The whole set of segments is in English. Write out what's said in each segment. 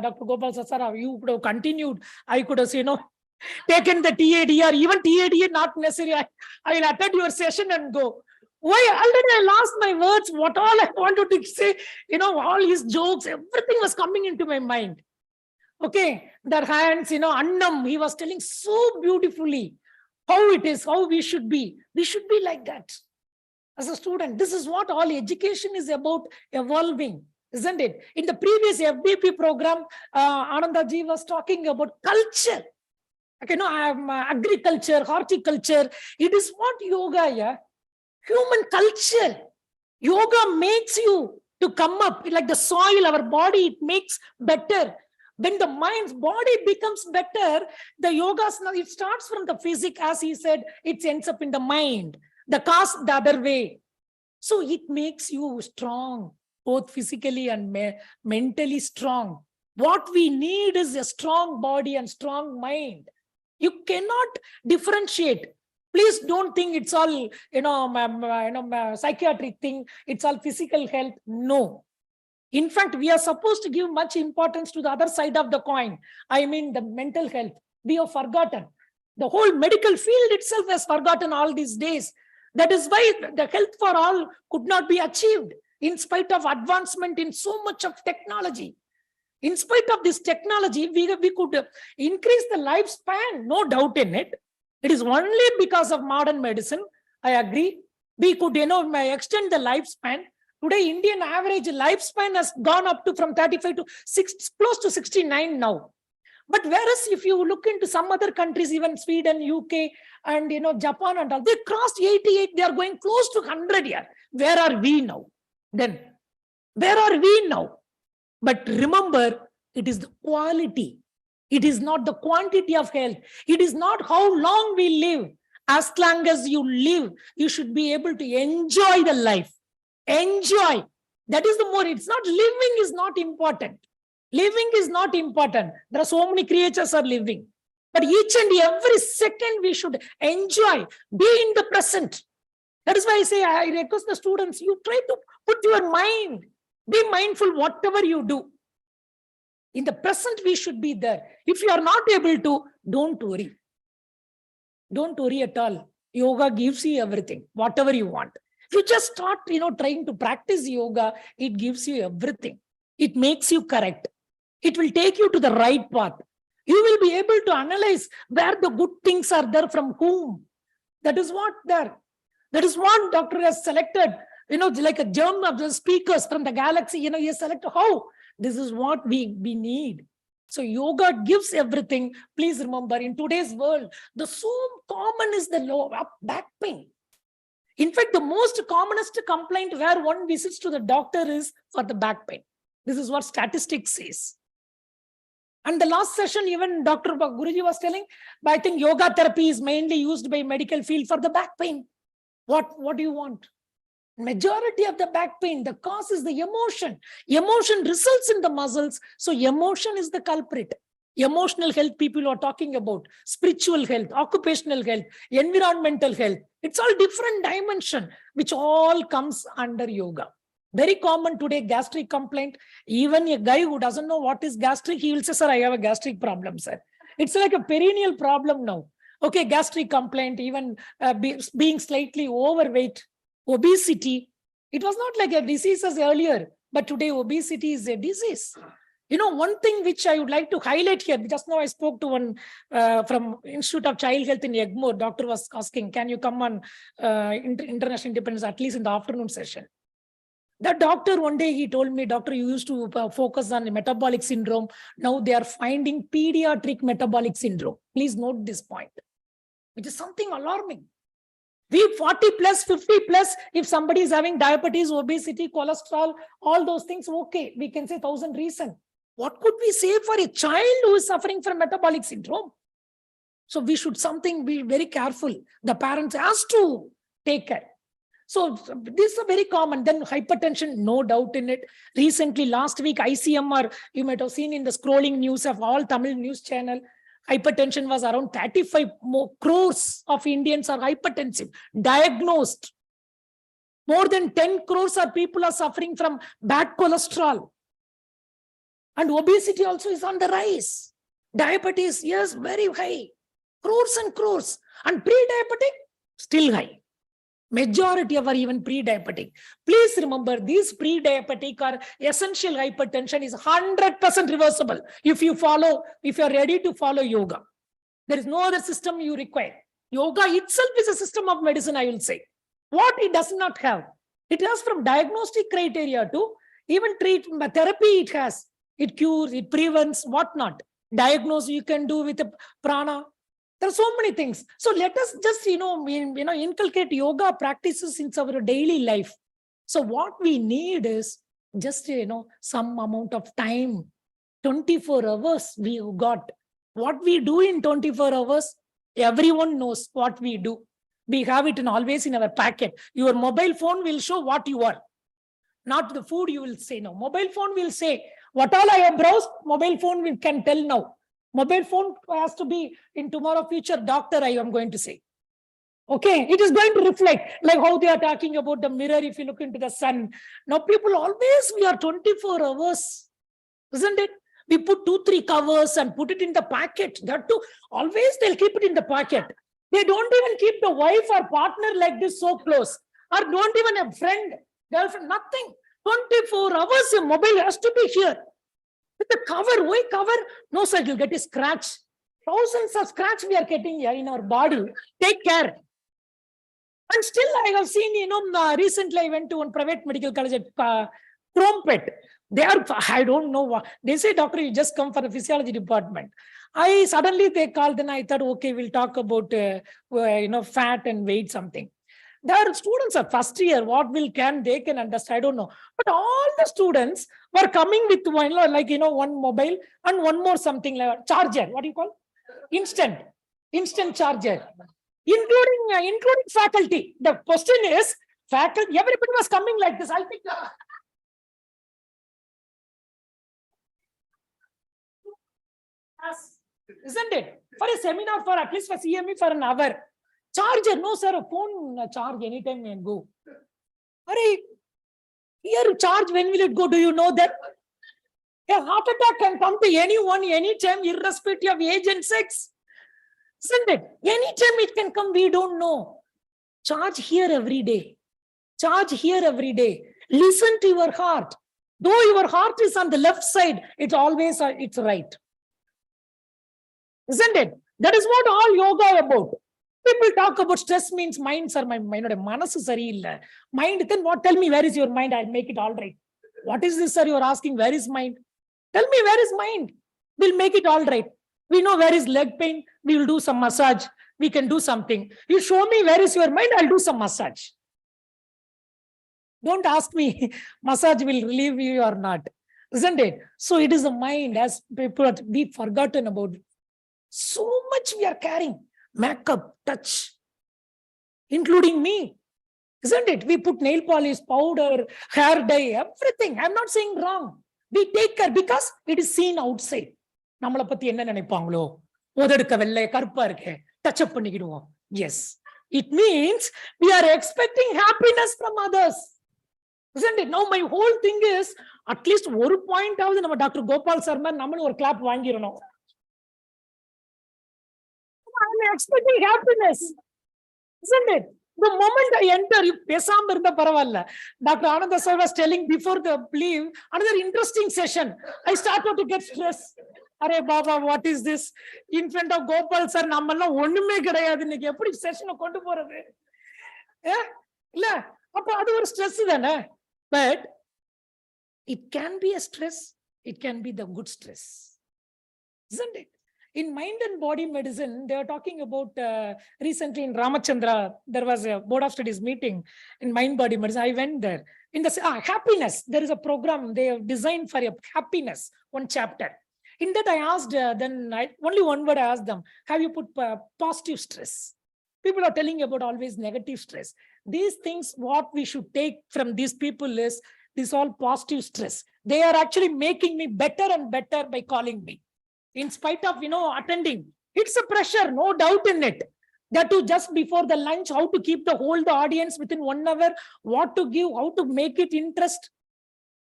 Dr. Gopal Sasara, you could have continued. I could have, taken the TAD or even TAD not necessary. I will attend your session and go. Why? Already I lost my words. What all I wanted to say, all his jokes, everything was coming into my mind. Okay, their hands, Annam, he was telling so beautifully how it is, how we should be. We should be like that. As a student, this is what all education is about, evolving, isn't it? In the previous FBP program, Anandaji was talking about culture. Okay, agriculture, horticulture. It is what yoga, yeah. Human culture. Yoga makes you to come up like the soil, our body, it makes better. When the mind's body becomes better, the yoga, it starts from the physic, as he said, it ends up in the mind. The cause the other way. So it makes you strong, both physically and mentally strong. What we need is a strong body and strong mind. You cannot differentiate. Please don't think it's all, psychiatric thing. It's all physical health. No. In fact, we are supposed to give much importance to the other side of the coin. I mean, the mental health. We have forgotten. The whole medical field itself has forgotten all these days. That is why the health for all could not be achieved in spite of advancement in so much of technology. In spite of this technology, we could increase the lifespan, no doubt in it. It is only because of modern medicine. I agree. We could, extend the lifespan. Today, Indian average lifespan has gone up to from 35 to close to 69 now. But whereas if you look into some other countries, even Sweden, UK, and Japan and all, they crossed 88. They are going close to 100 here. Where are we now? Then, where are we now? But remember, it is the quality. It is not the quantity of health. It is not how long we live. As long as you live, you should be able to enjoy the life. Enjoy. That is the more. It's not living is not important. Living is not important. There are so many creatures are living. But each and every second we should enjoy. Be in the present. That is why I say, I request the students, you try to put your mind. Be mindful whatever you do. In the present, we should be there. If you are not able to, don't worry. Don't worry at all. Yoga gives you everything, whatever you want. If you just start, trying to practice yoga, it gives you everything. It makes you correct. It will take you to the right path. You will be able to analyze where the good things are there from whom. That is what there. That is what doctor has selected. Like a germ of the speakers from the galaxy, he has selected how. This is what we need. So yoga gives everything. Please remember, in today's world, the so common is the low back pain. In fact, the most commonest complaint where one visits to the doctor is for the back pain. This is what statistics says. And the last session, even Dr. Guruji was telling, but I think yoga therapy is mainly used by medical field for the back pain. What do you want? Majority of the back pain, the cause is the emotion. Emotion results in the muscles. So emotion is the culprit. Emotional health people are talking about, spiritual health, occupational health, environmental health. It's all different dimension, which all comes under yoga. Very common today, gastric complaint. Even a guy who doesn't know what is gastric, he will say, sir, I have a gastric problem, sir. It's like a perennial problem now. Okay, gastric complaint, even being slightly overweight, obesity. It was not like a disease as earlier, but today obesity is a disease. One thing which I would like to highlight here, just now I spoke to one from Institute of Child Health in Egmore. Doctor was asking, can you come on International Independence, at least in the afternoon session? The doctor, one day he told me, doctor, you used to focus on metabolic syndrome. Now they are finding pediatric metabolic syndrome. Please note this point, which is something alarming. We 40 plus, 50 plus, if somebody is having diabetes, obesity, cholesterol, all those things, okay, we can say 1,000 reasons. What could we say for a child who is suffering from metabolic syndrome? So we should be very careful. The parents has to take care. So this is very common. Then hypertension, no doubt in it. Recently, last week, ICM, you might have seen in the scrolling news of all Tamil news channel, hypertension was around 35 crores of Indians are hypertensive, diagnosed. More than 10 crores of people are suffering from bad cholesterol. And obesity also is on the rise. Diabetes, yes, very high. Crores and crores. And pre-diabetic, still high. Majority of are even pre-diabetic. Please remember, these pre-diabetic or essential hypertension is 100% reversible if you are ready to follow yoga. There is no other system you require. Yoga itself is a system of medicine, I will say. What it does not have, it has from diagnostic criteria to even treatment therapy it has. It cures, it prevents, whatnot. Diagnose you can do with a prana. There are so many things. So let us just, inculcate yoga practices in our daily life. So what we need is just, some amount of time. 24 hours we got. What we do in 24 hours, everyone knows what we do. We have it always in our packet. Your mobile phone will show what you are. Not the food you will say. No, mobile phone will say, what all I have browsed, mobile phone can tell now. Mobile phone has to be in tomorrow future doctor, I am going to say. Okay, it is going to reflect like how they are talking about the mirror if you look into the sun. Now people always, we are 24 hours, isn't it? We put 2-3 covers and put it in the packet. That too, always they'll keep it in the packet. They don't even keep the wife or partner like this so close. Or don't even have friend, girlfriend, nothing. 24 hours, your mobile has to be here. With the cover, why cover? No, sir, you'll get a scratch. Thousands of scratch we are getting here in our body. Take care. And still I have seen, recently I went to one private medical college at Crumpet. They are, I don't know what. They say, doctor, you just come for the physiology department. They called, then I thought, okay, we'll talk about, fat and weight something. Their students are first year, they can understand, I don't know. But all the students were coming with one, one mobile and one more something like charger. What do you call? Instant charger. Including faculty. The question is, faculty, everybody was coming like this. I think, isn't it? For a seminar, for at least for CME for an hour. Charger, no sir, a phone charge anytime can go. Hurry, here charge, when will it go? Do you know that? A heart attack can come to anyone, anytime, irrespective of age and sex. Isn't it? Anytime it can come, we don't know. Charge here every day. Charge here every day. Listen to your heart. Though your heart is on the left side, it's always, it's right. Isn't it? That is what all yoga about. People talk about stress means minds are my mind. Mind, then what? Tell me, where is your mind? I'll make it all right. What is this, sir? You're asking, where is mind? Tell me, where is mind? We'll make it all right. We know where is leg pain. We will do some massage. We can do something. You show me where is your mind, I'll do some massage. Don't ask me, massage will relieve you or not. Isn't it? So it is the mind, as people be forgotten about. So much we are carrying. Makeup, touch, including me. Isn't it? We put nail polish, powder, hair dye, everything. I'm not saying wrong. We take care because it is seen outside. Yes. It means we are expecting happiness from others. Isn't it? Now my whole thing is, at least 1 point out in Dr. Gopal Sarma, or clap I'm expecting happiness. Isn't it? The moment I enter, you Dr. Ananda sir was telling before the leave, another interesting session. I started to get stressed. Are Baba, what is this? In front of Gopal sir, nammalla onnume kedaiyadhu eppadi session kondu poradhu? Illa appo adu or stress thana. But it can be a stress, it can be the good stress. Isn't it? In mind and body medicine, they are talking about recently in Ramachandra, there was a board of studies meeting in mind body medicine. I went there. In the happiness, there is a program they have designed for happiness, one chapter. In that I asked, only one word I asked them, have you put positive stress? People are telling about always negative stress. These things, what we should take from these people is, this all positive stress. They are actually making me better and better by calling me. In spite of, attending. It's a pressure, no doubt in it. That too, just before the lunch, how to keep the audience within 1 hour, what to give, how to make it interest.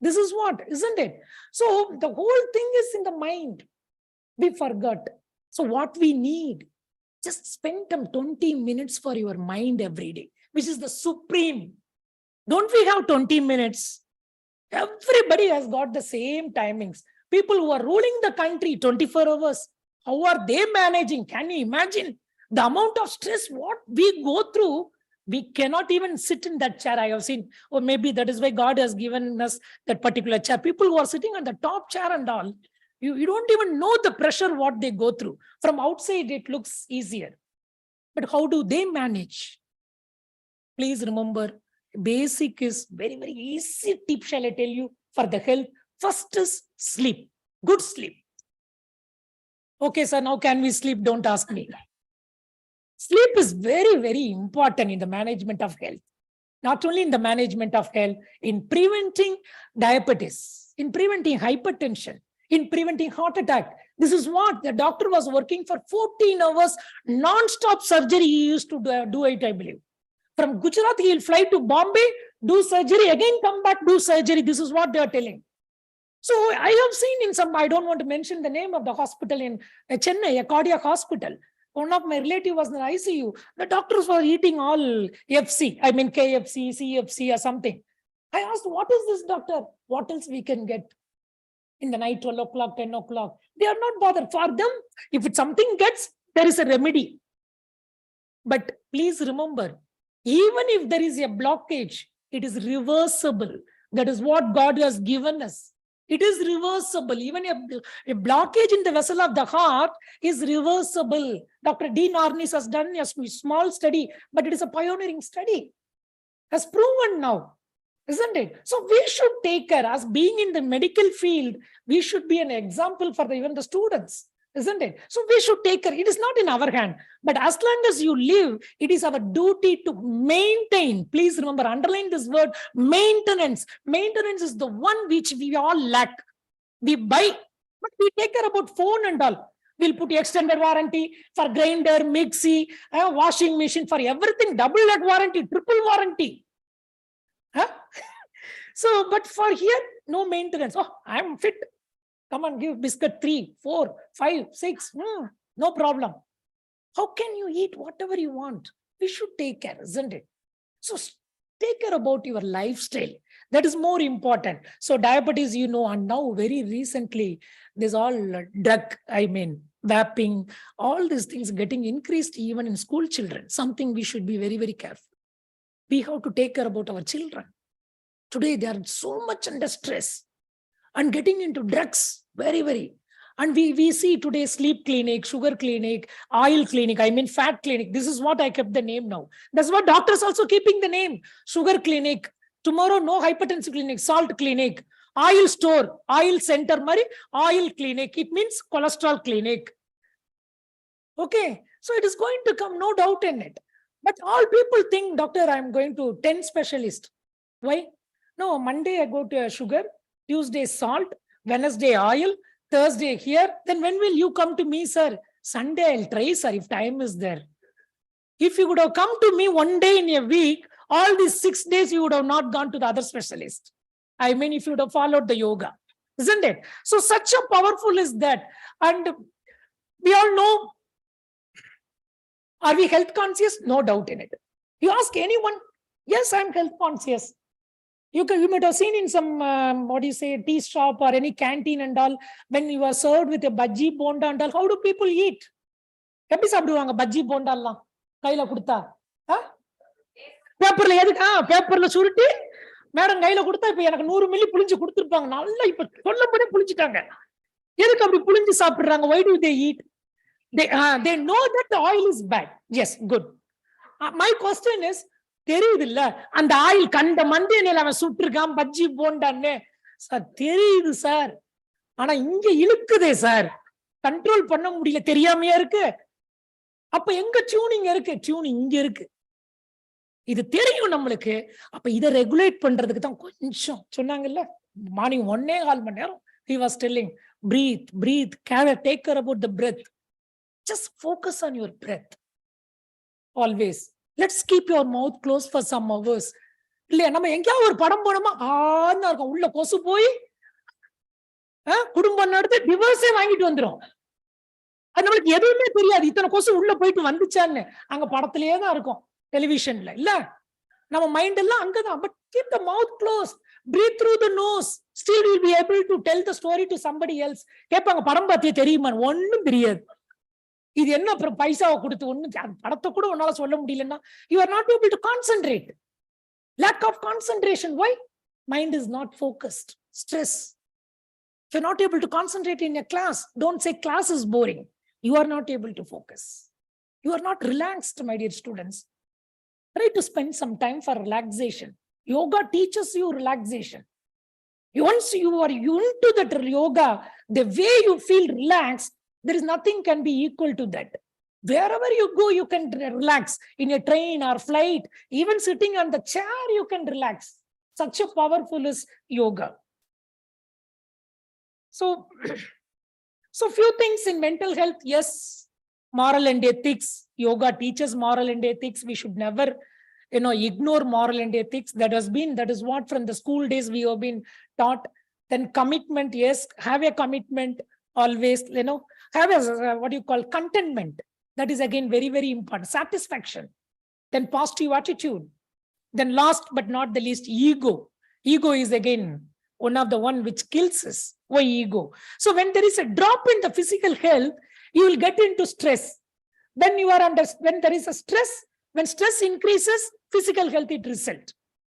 This is what, isn't it? So the whole thing is in the mind. We forgot. So what we need, just spend some 20 minutes for your mind every day, which is the supreme. Don't we have 20 minutes? Everybody has got the same timings. People who are ruling the country 24 hours, how are they managing? Can you imagine the amount of stress, what we go through? We cannot even sit in that chair. I have seen, or maybe that is why God has given us that particular chair. People who are sitting on the top chair and all, you don't even know the pressure, what they go through. From outside, it looks easier. But how do they manage? Please remember, basic is very, very easy tip shall I tell you for the health. First is sleep, good sleep. Okay, sir, now can we sleep? Don't ask me. Sleep is very, very important in the management of health. Not only in the management of health, in preventing diabetes, in preventing hypertension, in preventing heart attack. This is what the doctor was working for 14 hours, non-stop surgery he used to do it, I believe. From Gujarat, he will fly to Bombay, do surgery, again come back, do surgery. This is what they are telling. So I have seen in some, I don't want to mention the name of the hospital in Chennai, a cardiac hospital. One of my relatives was in the ICU. The doctors were eating all FC, I mean KFC, CFC or something. I asked, what is this, doctor? What else we can get in the night, 12 o'clock, 10 o'clock? They are not bothered. For them, if it's something gets, there is a remedy. But please remember, even if there is a blockage, it is reversible. That is what God has given us. It is reversible. Even a blockage in the vessel of the heart is reversible. Dr. D. Narnis has done a small study, but it is a pioneering study. Has proven now, isn't it? So we should take care. As being in the medical field, we should be an example for even the students, isn't it? So we should take care. It is not in our hand, but as long as you live, it is our duty to maintain. Please remember, underline this word, maintenance. Maintenance is the one which we all lack. We buy, but we take care about phone and all. We'll put extended warranty for grinder, mixie, washing machine, for everything, double that warranty, triple warranty. Huh? So, but for here, no maintenance. Oh, I'm fit. Come on, give biscuit 3, 4, 5, 6. No problem. How can you eat whatever you want? We should take care, isn't it? So take care about your lifestyle. That is more important. So diabetes, you know, and now very recently, there's all drug, I mean, vaping, all these things getting increased even in school children. Something we should be very, very careful. We have to take care about our children. Today, they are so much under stress and getting into drugs, very, very. And we see today sleep clinic, sugar clinic, oil clinic, I mean fat clinic. This is what I kept the name now. That's what doctors also keeping the name. Sugar clinic. Tomorrow, no hypertension clinic, salt clinic, oil store, oil center, oil clinic. It means cholesterol clinic. Okay. So it is going to come, no doubt in it. But all people think, doctor, I'm going to 10 specialist. Why? No, Monday I go to sugar, Tuesday salt, Wednesday oil, Thursday here. Then when will you come to me, sir? Sunday I'll try, sir, if time is there. If you would have come to me one day in a week, all these 6 days you would have not gone to the other specialist. I mean, if you would have followed the yoga, isn't it? So such a powerful is that. And we all know, are we health conscious? No doubt in it. You ask anyone, yes, I'm health conscious. You might have seen in some, tea shop or any canteen and all, when you are served with a bhaji bonda and all, how do people eat? Eppadi saapiduvanga bhaji bonda alla? Kaila kudutha? Paperla edukku? Paperla surutti? Madam kaila kudutha ipo enakku 100 milli pulinju kuduthirupanga. Nalla ipo sollapode pulinjitaanga. Edukku appadi pulinju saapidranga? Why do they eat? They know that the oil is bad. Yes, good. My question is, தெரியுது இல்ல அந்த oil கண்ட மண்டியனையில அவன் சுட்டிருக்கான் bajji போண்டான்னு sir, தெரியுது sir, ஆனா இங்க இழுக்குதே sir, control பண்ண முடியல, தெரியாமையா இருக்கு. அப்ப எங்க டியூனிங் இருக்கு? டியூனிங் இங்க இருக்கு. இது தெரியும் நம்மளுக்கு. அப்ப இதை ரெகுலேட் பண்றதுக்கு தான் கொஞ்சம் சொன்னாங்கல்ல, மார்னிங் 1.25 மணி நேரம் he was telling, breathe, take care about the breath. Just focus on your breath always. Let's keep your mouth closed for some hours. இல்லையா? நம்ம எங்கேயாவது ஒரு படம் போனோமா ஆன்னு இருக்கும், உள்ள கொசு போய் குடும்பம் நடத்தி டிவோர்ஸே வாங்கிட்டு வந்துரும். அது நம்மளுக்கு எதுவுமே தெரியாது, இத்தனை கொசு உள்ள போயிட்டு வந்துச்சான்னு. அங்க படத்திலேயே தான் இருக்கும், டெலிவிஷன்ல இல்ல. நம்ம மைண்ட் எல்லாம் அங்கதான். But keep the mouth close, breathe through the nose, still you'll be able to tell the story to somebody else. கேட்பாங்க, படம் பார்த்தியே தெரியுமா? ஒண்ணும் தெரியாது. இது என்ன அப்புறம் பைசாவை கொடுத்து ஒண்ணும் படத்தை கூட உன்னால சொல்ல முடியலன்னா, you are not able to concentrate. Lack of concentration. Why? Mind is not focused. Stress. If you're not able to concentrate in a class, don't say class is boring. You are not able to focus. You are not relaxed, my dear students. Try to spend some time for relaxation. Yoga teaches you relaxation. Once you are into that yoga, the way you feel relaxed, there is nothing can be equal to that. Wherever you go, you can relax. In a train or flight, even sitting on the chair, you can relax. Such a powerful is yoga. So few things in mental health. Yes, moral and ethics. Yoga teaches moral and ethics. We should never, ignore moral and ethics. That is what from the school days we have been taught. Then commitment. Yes, have a commitment always. Have a what you call contentment. That is again very, very important. Satisfaction. Then positive attitude. Then last but not the least, ego. Ego is again one of the one which kills us. Why ego? So when there is a drop in the physical health, you will get into stress. Then you are under, when there is a stress, when stress increases, physical health it result.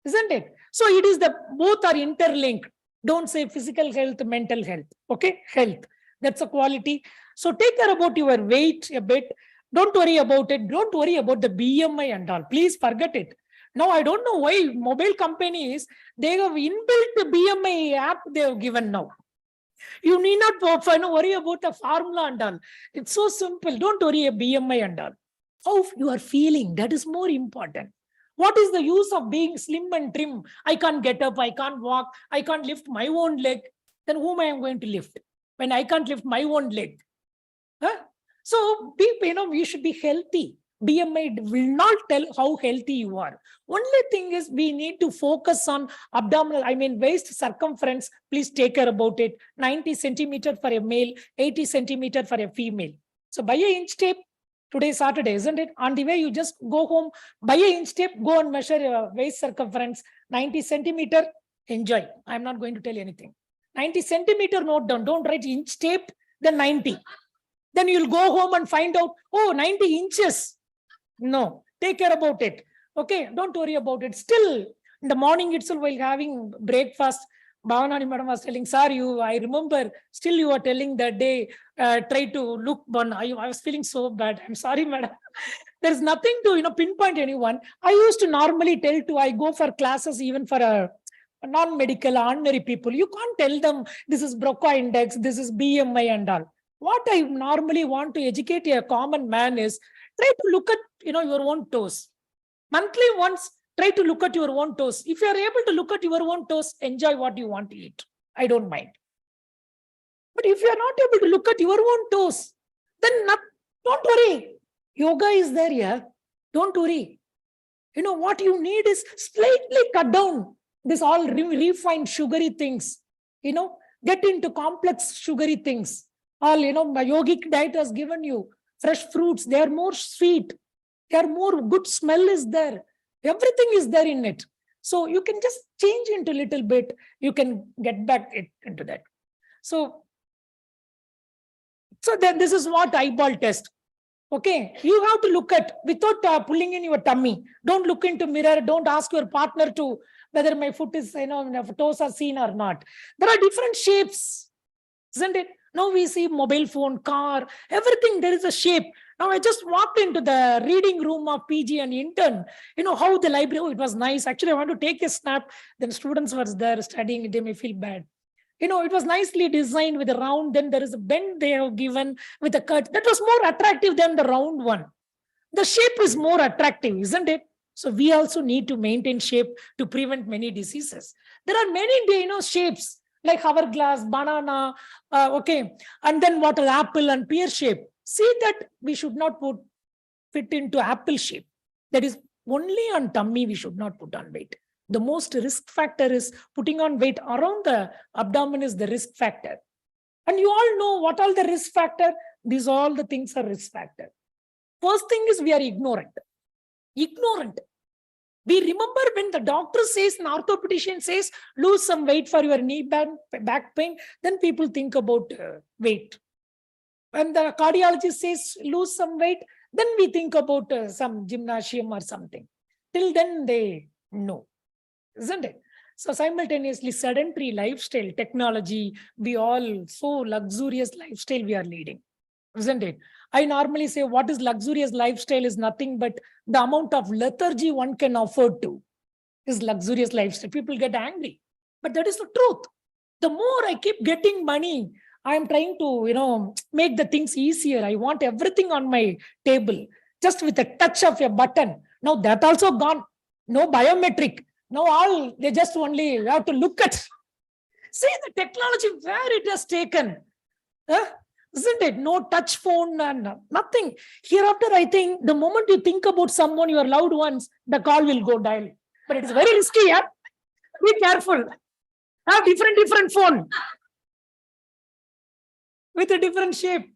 Isn't it? So it is both are interlinked. Don't say physical health, mental health. Okay? Health. That's a quality. So take care about your weight a bit. Don't worry about it. Don't worry about the BMI and all. Please forget it. Now, I don't know why mobile companies, they have inbuilt the BMI app they have given now. You need not worry about the formula and all. It's so simple. Don't worry about BMI and all. How you are feeling, that is more important. What is the use of being slim and trim? I can't get up, I can't walk, I can't lift my own leg. Then whom I am going to lift when I can't lift my own leg? So, you should be healthy. BMI will not tell how healthy you are. Only thing is we need to focus on abdominal, waist circumference. Please take care about it. 90 centimeter for a male, 80 centimeter for a female. So buy a inch tape. Today is Saturday, isn't it? On the way, you just go home, buy a inch tape, go and measure your waist circumference. 90 centimeter, enjoy. I'm not going to tell you anything. 90 centimeter, note down. Don't write inch tape, then 90. Then you'll go home and find out, 90 inches. No, take care about it. Okay, don't worry about it. Still, in the morning itself, while having breakfast, Bhavanani madam was telling, sir, I remember, still you are telling that day, try to look one. I was feeling so bad. I'm sorry, madam. There's nothing to, pinpoint anyone. I used to normally I go for classes even for a non-medical, ordinary people. You can't tell them this is Broca index, this is BMI and all. What I normally want to educate a common man is, try to look at your own toes. Monthly once, try to look at your own toes. If you are able to look at your own toes, enjoy what you want to eat. I don't mind. But if you are not able to look at your own toes, then don't worry. Yoga is there, yeah. Don't worry. What you need is slightly cut down this all refined sugary things. Get into complex sugary things. All, my yogic diet has given you fresh fruits. They are more sweet. They are more good smell is there. Everything is there in it. So you can just change into a little bit. You can get back into that. So then this is what eyeball test. Okay, you have to look at without pulling in your tummy. Don't look into mirror. Don't ask your partner to whether my foot is, toes are seen or not. There are different shapes, isn't it? Now we see mobile phone, car, everything. There is a shape. Now I just walked into the reading room of PG and intern. How the library, it was nice. Actually, I want to take a snap. Then students were there studying. They may feel bad. It was nicely designed with a round. Then there is a bend they have given with a cut. That was more attractive than the round one. The shape is more attractive, isn't it? So we also need to maintain shape to prevent many diseases. There are many, shapes like hourglass, banana, okay. And then what is apple and pear shape. See that we should not fit into apple shape. That is only on tummy we should not put on weight. The most risk factor is putting on weight around the abdomen is the risk factor. And you all know what all the risk factor. These all the things are risk factor. First thing is we are ignorant. Ignorant. We remember when the doctor says, an orthopedician says, lose some weight for your knee back pain, then people think about weight. When the cardiologist says, lose some weight, then we think about some gymnasium or something. Till then they know, isn't it? So simultaneously, sedentary lifestyle, technology, we all so luxurious lifestyle we are leading, isn't it? I normally say what is luxurious lifestyle is nothing but the amount of lethargy one can afford to is luxurious lifestyle. People get angry, but that is the truth. The more I keep getting money, I am trying to, make the things easier. I want everything on my table, just with a touch of a button. Now that also gone. No biometric. Now all they just only have to look at. See the technology where it has taken. Isn't it? No touch phone and nothing. Hereafter, I think the moment you think about someone, your loved ones, the call will go dial. But it is very risky. Yeah? Be careful. Have different phone with a different shape.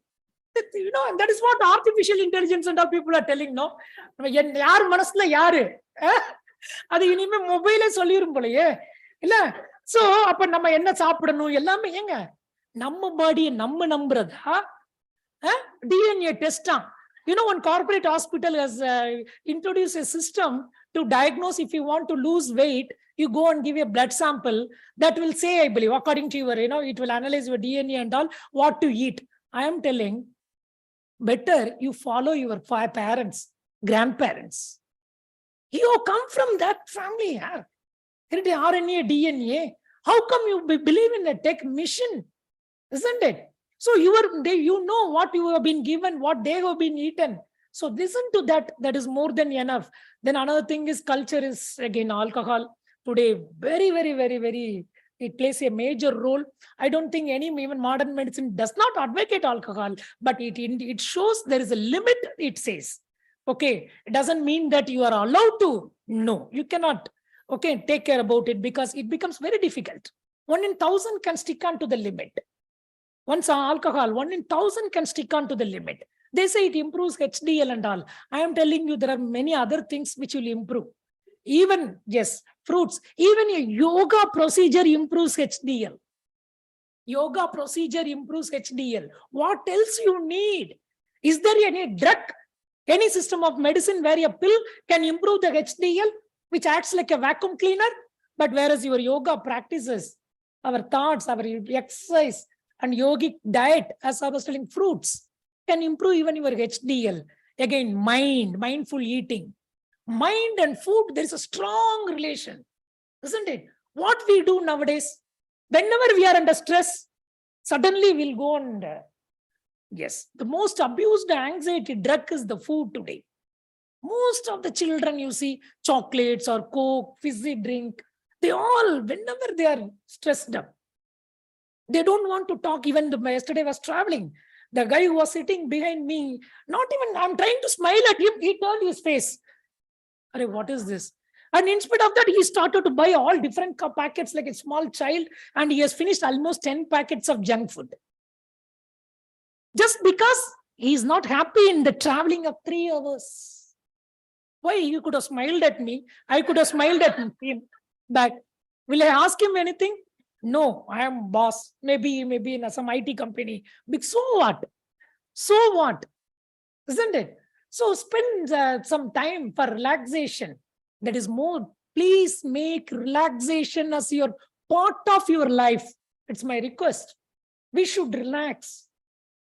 And that is what artificial intelligence and all people are telling. No, yaar manasla yaru. அது இனிமே மொபைலே சொல்லிரும் போலயே இல்ல. So அப்ப நம்ம என்ன சாப்பிடணும் எல்லாமே ஏங்க நம்ம பாடியை நம்ம நம்புறதா DNA டெஸ்டா? One corporate hospital has introduced a system to diagnose if you want to lose weight. You go and give a blood sample that will say, I believe, according to your, it will analyze your DNA and all, what to eat. I am telling, better you follow your parents, grandparents. You come from that family. RNA, DNA. How come you believe in the tech mission? Isn't it? So you know what you have been given, what they have been eaten. So listen to that. That is more than enough. Then another thing is culture is again alcohol. Today, very, very, very, very, it plays a major role. I don't think even modern medicine does not advocate alcohol, but it shows there is a limit, it says. Okay, it doesn't mean that you are allowed to. No, you cannot, take care about it because it becomes very difficult. 1 in 1,000 can stick on to the limit. Once alcohol, 1 in 1,000 can stick on to the limit. They say it improves HDL and all. I am telling you, there are many other things which will improve. Even, yes, fruits, even a yoga procedure improves HDL. Yoga procedure improves HDL. What else you need? Is there any drug, any system of medicine where a pill can improve the HDL, which acts like a vacuum cleaner? But whereas your yoga practices, our thoughts, our exercise, and yogic diet, as I was telling, fruits, can improve even your HDL. Again, mindful eating. Mind and food, there is a strong relation, isn't it? What we do nowadays, whenever we are under stress, suddenly we'll go and, yes, the most abused anxiety drug is the food today. Most of the children, you see, chocolates or Coke, fizzy drink, they all, whenever they are stressed up, they don't want to talk. Even yesterday I was traveling. The guy who was sitting behind me, not even, I'm trying to smile at him, he turned his face. What is this? And instead of that, he started to buy all different packets like a small child, and he has finished almost 10 packets of junk food. Just because he is not happy in the traveling of 3 hours. Why? You could have smiled at me. I could have smiled at him back. Will I ask him anything? No, I am boss. Maybe in some IT company. But so what? So what? Isn't it? So spend some time for relaxation. That is more. Please make relaxation as your part of your life. It's my request. We should relax.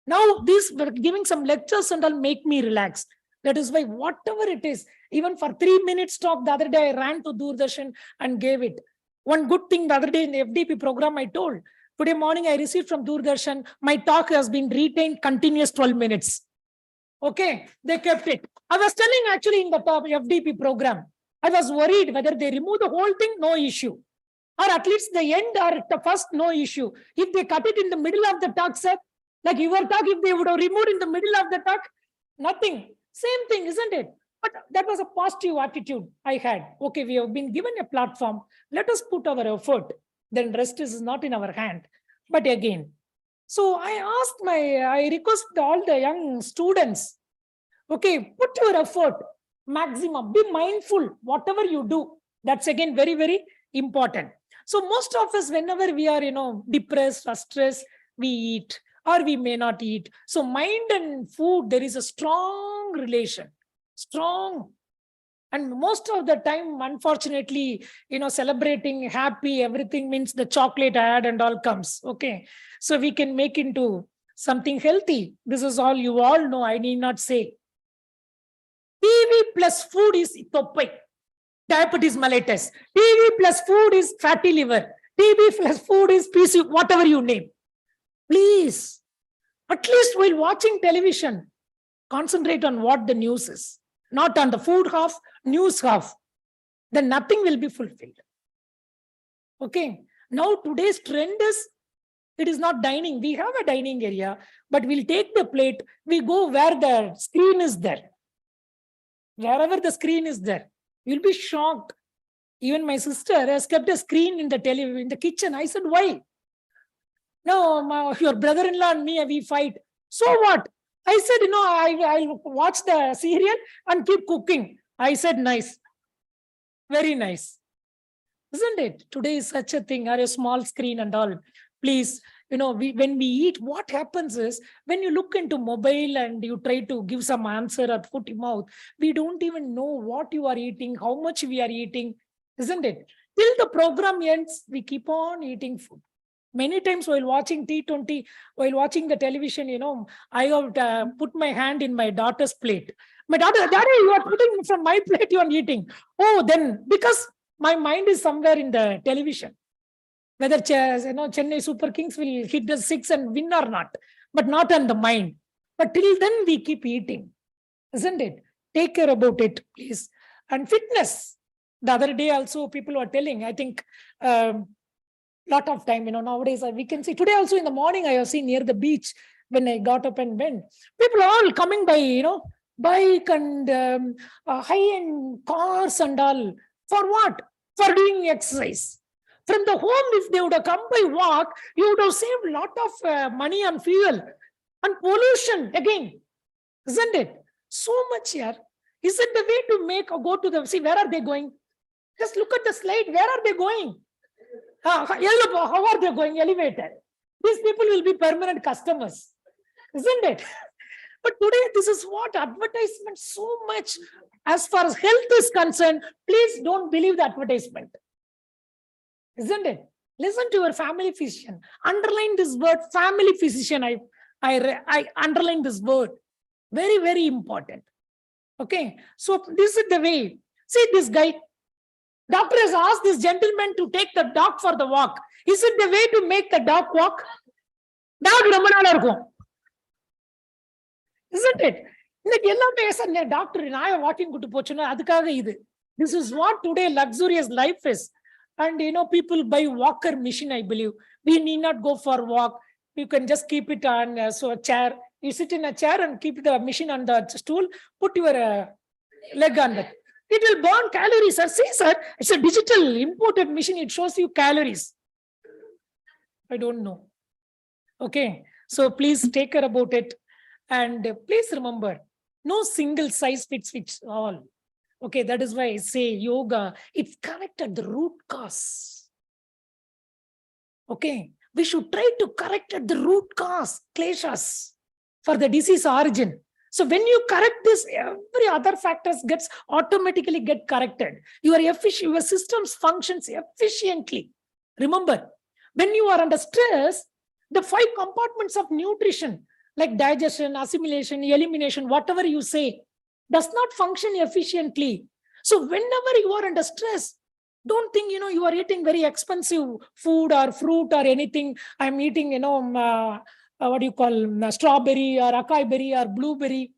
Now, giving some lectures and all make me relax. That is why whatever it is, even for 3 minutes talk, the other day I ran to Doordarshan and gave it. One good thing the other day in the FDP program I told. Today morning I received from Doordarshan, my talk has been retained continuous 12 minutes. Okay, they kept it. I was telling actually in the top FDP program, I was worried whether they remove the whole thing, no issue. Or at least the end or the first, no issue. If they cut it in the middle of the talk, sir, like your talk, if they would have removed in the middle of the talk, nothing. Same thing, isn't it? But that was a positive attitude I had. Okay, we have been given a platform. Let us put our effort. Then rest is not in our hand. But again, so I request all the young students, okay, put your effort maximum, be mindful, whatever you do. That's again very, very important. So most of us, whenever we are, depressed or stressed, we eat or we may not eat. So mind and food, there is a strong relation, strong. And most of the time, unfortunately, celebrating happy, everything means the chocolate ad and all comes. Okay. So we can make into something healthy. This is all you all know. I need not say. TV plus food is topic. Diabetes mellitus. TV plus food is fatty liver. TV plus food is PC, whatever you name. Please, at least while watching television, concentrate on what the news is, not on the food half, news half. Then nothing will be fulfilled. Okay. Now today's trend is, it is not dining. We have a dining area, but we'll take the plate. We go where the screen is there. Wherever the screen is there, you'll be shocked. Even my sister has kept a screen in the kitchen. I said, why? No, your brother-in-law and me, we fight. So what? I said, I'll watch the serial and keep cooking. I said, nice. Very nice. Isn't it? Today is such a thing, or a small screen and all. Please, when we eat, what happens is, when you look into mobile and you try to give some answer or foot in mouth, we don't even know what you are eating, how much we are eating, isn't it? Till the program ends, we keep on eating food. Many times while watching T20, while watching the television, I have put my hand in my daughter's plate. My daughter, Daddy, you are putting from my plate, you are eating. Oh, then, because my mind is somewhere in the television. Whether Chennai Super Kings will hit the 6 and win or not, but not on the mind. But till then, we keep eating, isn't it? Take care about it, please. And fitness. The other day also, people were telling, I think, lot of time, nowadays we can see. Today also in the morning, I have seen near the beach, when I got up and went, people are all coming by, bike and high-end cars and all. For what? For doing exercise. From the home, if they would have come by walk, you would have saved a lot of money on fuel and pollution again, isn't it? So much here. Is it the way to make or go to the, see, where are they going? Just look at the slide. Where are they going? How are they going? Elevator. These people will be permanent customers, isn't it? But today, this is what advertisement so much. As far as health is concerned, please don't believe the advertisement. Isn't it? Listen to your family physician. Underline this word, family physician. I underline this word. Very, very important. Okay. So this is the way. See this guy. Doctor has asked this gentleman to take the dog for the walk. Is it the way to make the dog walk? Dog isn't it? Doctor, walking to this is what today luxurious life is. And people buy walker machine, I believe. We need not go for walk. You can just keep it on a chair. You sit in a chair and keep the machine on the stool. Put your leg on that. It will burn calories, sir. See, sir, it's a digital imported machine. It shows you calories. I don't know. Okay. So please take care about it. And please remember, no single size fits all. Okay, that is why I say yoga, it's correct at the root cause. Okay, we should try to correct at the root cause, kleshas, for the disease origin. So when you correct this, every other factors gets automatically get corrected. Your systems functions efficiently. Remember, when you are under stress, the 5 compartments of nutrition, like digestion, assimilation, elimination, whatever you say, does not function efficiently. So whenever you are under stress, don't think, you are eating very expensive food or fruit or anything. I'm eating, what do you call, strawberry or acai berry or blueberry.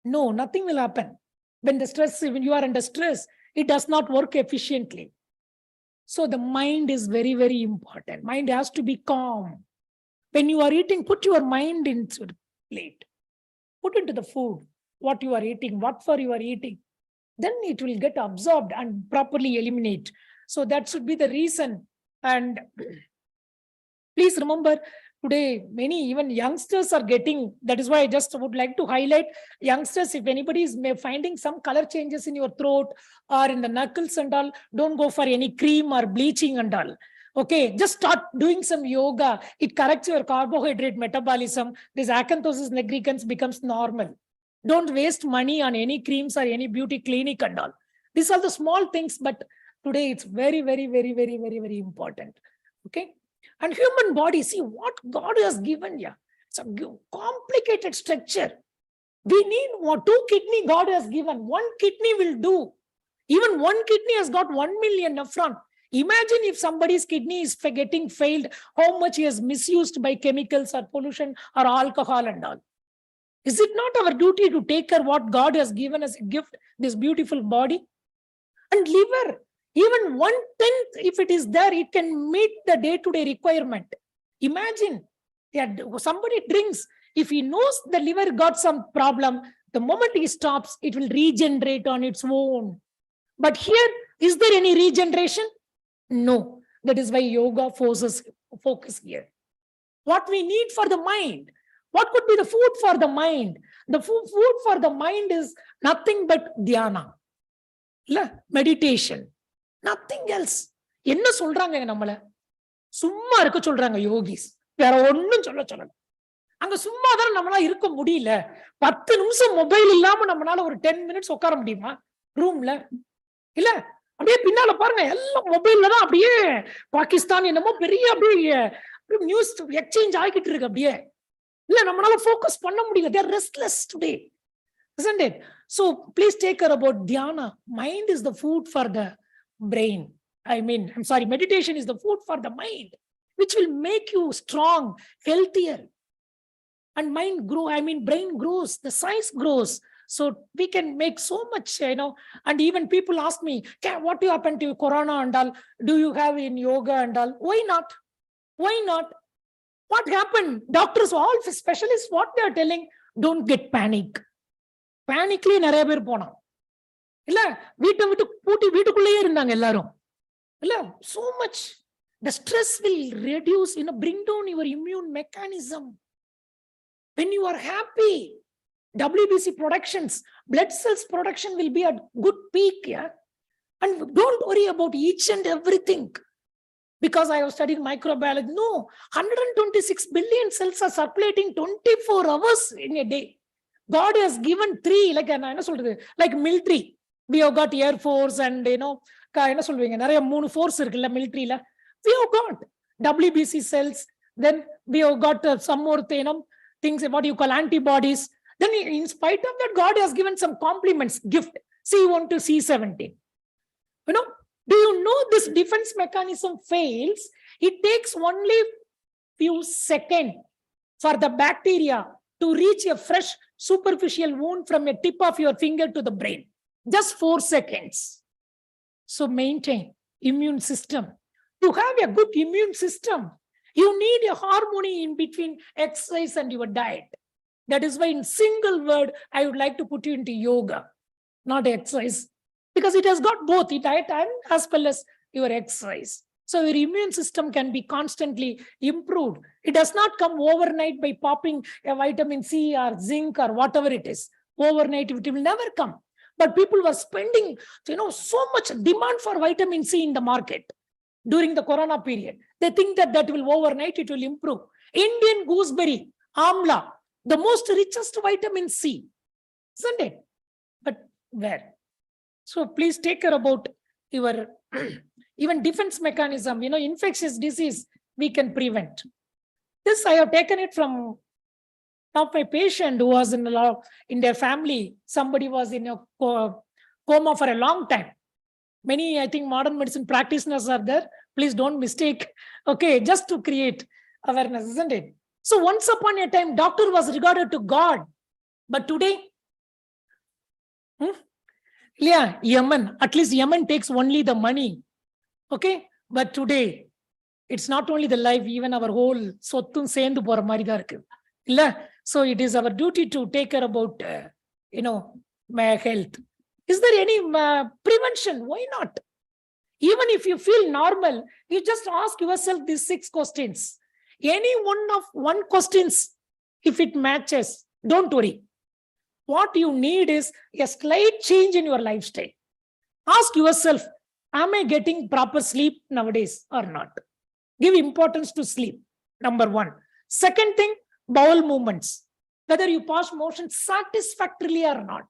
No, nothing will happen. When you are under stress, it does not work efficiently. So the mind is very, very important. Mind has to be calm. When you are eating, put your mind into the plate. Put into the food what you are eating, what for you are eating. then it will get absorbed and properly eliminate. So that should be the reason. And please remember, today, many even youngsters are getting, that is why I just would like to highlight youngsters, if anybody is finding some color changes in your throat or in the knuckles and all, don't go for any cream or bleaching and all. Okay, just start doing some yoga. It corrects your carbohydrate metabolism. This acanthosis nigricans becomes normal. Don't waste money on any creams or any beauty clinic and all. These are the small things, but today it's very, very, very, very, very, very important. Okay. And human body, see what God has given you. It's a complicated structure. We need 2 kidney God has given. 1 kidney will do. Even 1 kidney has got 1 million upfront. Imagine if somebody's kidney is getting failed, how much he has misused by chemicals or pollution or alcohol and all. Is it not our duty to take care what God has given as a gift, this beautiful body? And liver, even 1/10, if it is there, it can meet the day-to-day requirement. Imagine, somebody drinks, if he knows the liver got some problem, the moment he stops, it will regenerate on its own. But here, is there any regeneration? No. That is why yoga focus here. What we need for the mind, what could be the food for the mind? The food for the mind is nothing but dhyana, meditation, nothing else. என்ன சொல்றாங்க நம்மள? சும்மா இருக்க சொல்றாங்க yogis. வேற ஒண்ணும் சொல்லல. அங்க சும்மா தான் நம்மளால இருக்க முடியல. 10 நிமிஷம் மொபைல் இல்லாம நம்மளால ஒரு 10 minutes உட்கார முடியுமா ரூம்ல? இல்ல, அப்படியே பின்னால பாருங்க, எல்லாம் மொபைல்ல தான். அப்படியே பாகிஸ்தான் என்னமோ பெரிய அப்படியே நியூஸ் எக்ஸ்சேஞ்ச் ஆகிட்டு இருக்கு. அப்படியே இல்ல, நம்மளால ஃபோக்கஸ் பண்ண முடியல. They are restless today, isn't it? So please take care about dhyana. Mind is the food for the brain. Meditation is the food for the mind, which will make you strong, healthier. And brain grows, the size grows. So we can make so much, and even people ask me, what happened to Corona and all? Do you have in yoga and all? Why not? Why not? What happened? Doctors, all specialists, what they are telling, don't get panic. Panically நிறைய பேர் போனோம். இல்ல, வீட்டை விட்டு பூட்டி வீட்டுக்குள்ளேயே இருந்தாங்க எல்லாரும். இல்ல, so much. The stress will reduce, bring down your immune mechanism. When you are happy, WBC productions, blood cells production will be at good peak, yeah. And don't worry about each and everything. Because I have studied microbiology. No, 126 billion cells are circulating 24 hours in a day. God has given 3, like military. We have got Air Force and, நிறைய 3 force இருக்குல்ல militaryல. We have got WBC cells. Then we have got some more, things, what you call antibodies. Then in spite of that, God has given some compliments, gift, C1 to C17. Do you know this defense mechanism fails? It takes only few seconds for the bacteria to reach a fresh superficial wound from a tip of your finger to the brain. Just 4 seconds. So maintain immune system. To have a good immune system, you need a harmony in between exercise and your diet. That is why in single word, I would like to put you into yoga, not exercise, because it has got both the diet and as well as your exercise. So your immune system can be constantly improved. It does not come overnight by popping a vitamin C or zinc or whatever it is. Overnight, it will never come. But people were spending, so much demand for vitamin C in the market during the Corona period. They think that will overnight, it will improve. Indian gooseberry, amla, the most richest vitamin C, isn't it? But where? So please take care about your even defense mechanism. Infectious disease we can prevent. This I have taken it from of my patient who was in their family. Somebody was in a coma for a long time. Many, I think, modern medicine practitioners are there. Please don't mistake. Okay, just to create awareness, isn't it? So once upon a time, doctor was regarded to God. But today, Yemen, at least Yemen takes only the money. Okay, but today, it's not only the life, even our whole sottun sendu pora mari da irukku. So it is our duty to take care about, my health. Is there any prevention? Why not? Even if you feel normal, you just ask yourself these 6 questions. Any one questions, if it matches, don't worry. What you need is a slight change in your lifestyle. Ask yourself, am I getting proper sleep nowadays or not? Give importance to sleep, number 1. Second thing, bowel movements. Whether you pass motion satisfactorily or not.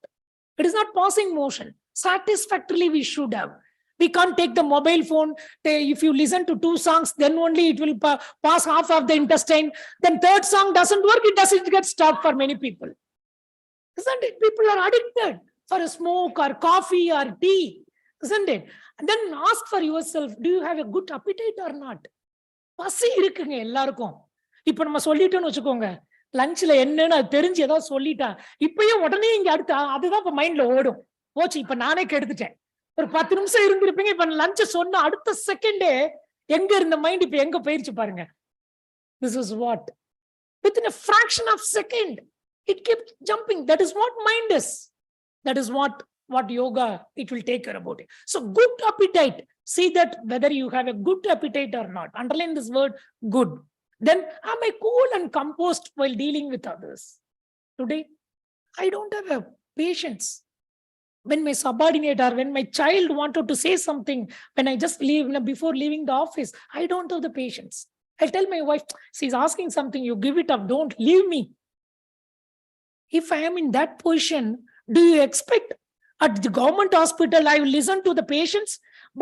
It is not passing motion. Satisfactorily we should have. We can't take the mobile phone. If you listen to 2 songs, then only it will pass half of the intestine. Then third song doesn't work. It doesn't get stopped for many people. Isn't it? People are addicted for a smoke or coffee or tea. Isn't it? And then ask for yourself, do you have a good appetite or not? பசி இருக்குங்க எல்லாருக்கும். இப்ப நம்ம சொல்லிட்டோம்னு வச்சுக்கோங்க, லஞ்ச்ல என்னன்னு அது தெரிஞ்சு ஏதாவது சொல்லிட்டா இப்பயே உடனே இங்க அடுத்து அதுதான் இப்ப மைண்ட்ல ஓடும். போச்சு, இப்ப நானே கெடுத்துட்டேன். ஒரு 10 நிமிஷம் இருந்திருப்பீங்க, இப்ப லஞ்ச் சொன்ன அடுத்த செகண்டே எங்க இருந்த மைண்ட் இப்ப எங்க போயிருச்சு பாருங்க. This is what? Within a fraction of second, it keeps jumping. That is what mind is. That is what yoga, it will take care about it. So good appetite. See that whether you have a good appetite or not. Underline this word, good. Then am I cool and composed while dealing with others? Today, I don't have a patience. When my subordinate or when my child wanted to say something, when I just leave, before leaving the office, I don't have the patience. I'll tell my wife, she's asking something, you give it up, don't leave me. If I am in that position, do you expect at the government hospital, I will listen to the patients?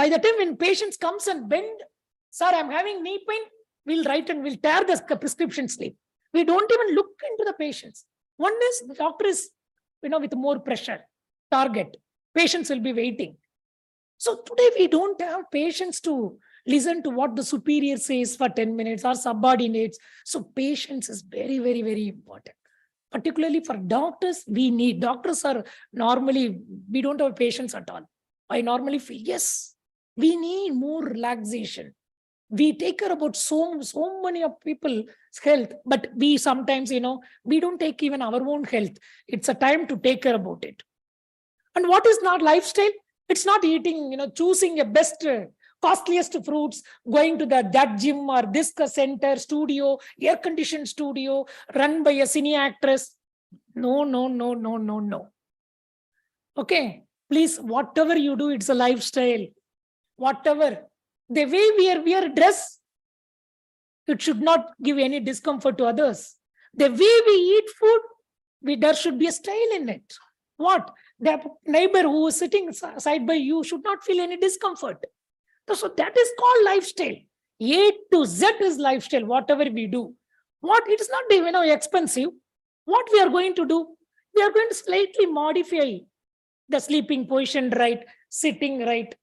By the time when patients comes and bend, sir, I'm having knee pain, we'll write and we'll tear the prescription slip. We don't even look into the patients. One is the doctor is, with more pressure, target. Patients will be waiting. So today we don't have patience to listen to what the superior says for 10 minutes or subordinates. So patience is very, very, very important. Particularly for doctors, doctors are normally, we don't have patience at all. I normally feel, yes, we need more relaxation. We take care about so many of people's health, but we sometimes, we don't take even our own health. It's a time to take care about it. And what is not lifestyle? It's not eating, choosing a best, costliest fruits, going to that gym or this center, studio, air-conditioned studio, run by a cine actress. No. Okay, please, whatever you do, it's a lifestyle. Whatever. The way we are dressed, it should not give any discomfort to others. The way we eat food, there should be a style in it. What? The neighbor who is sitting side by you should not feel any discomfort. So that is called lifestyle. A to Z is lifestyle, whatever we do. What? It is not expensive. What we are going to do? We are going to slightly modify the sleeping position right, sitting right.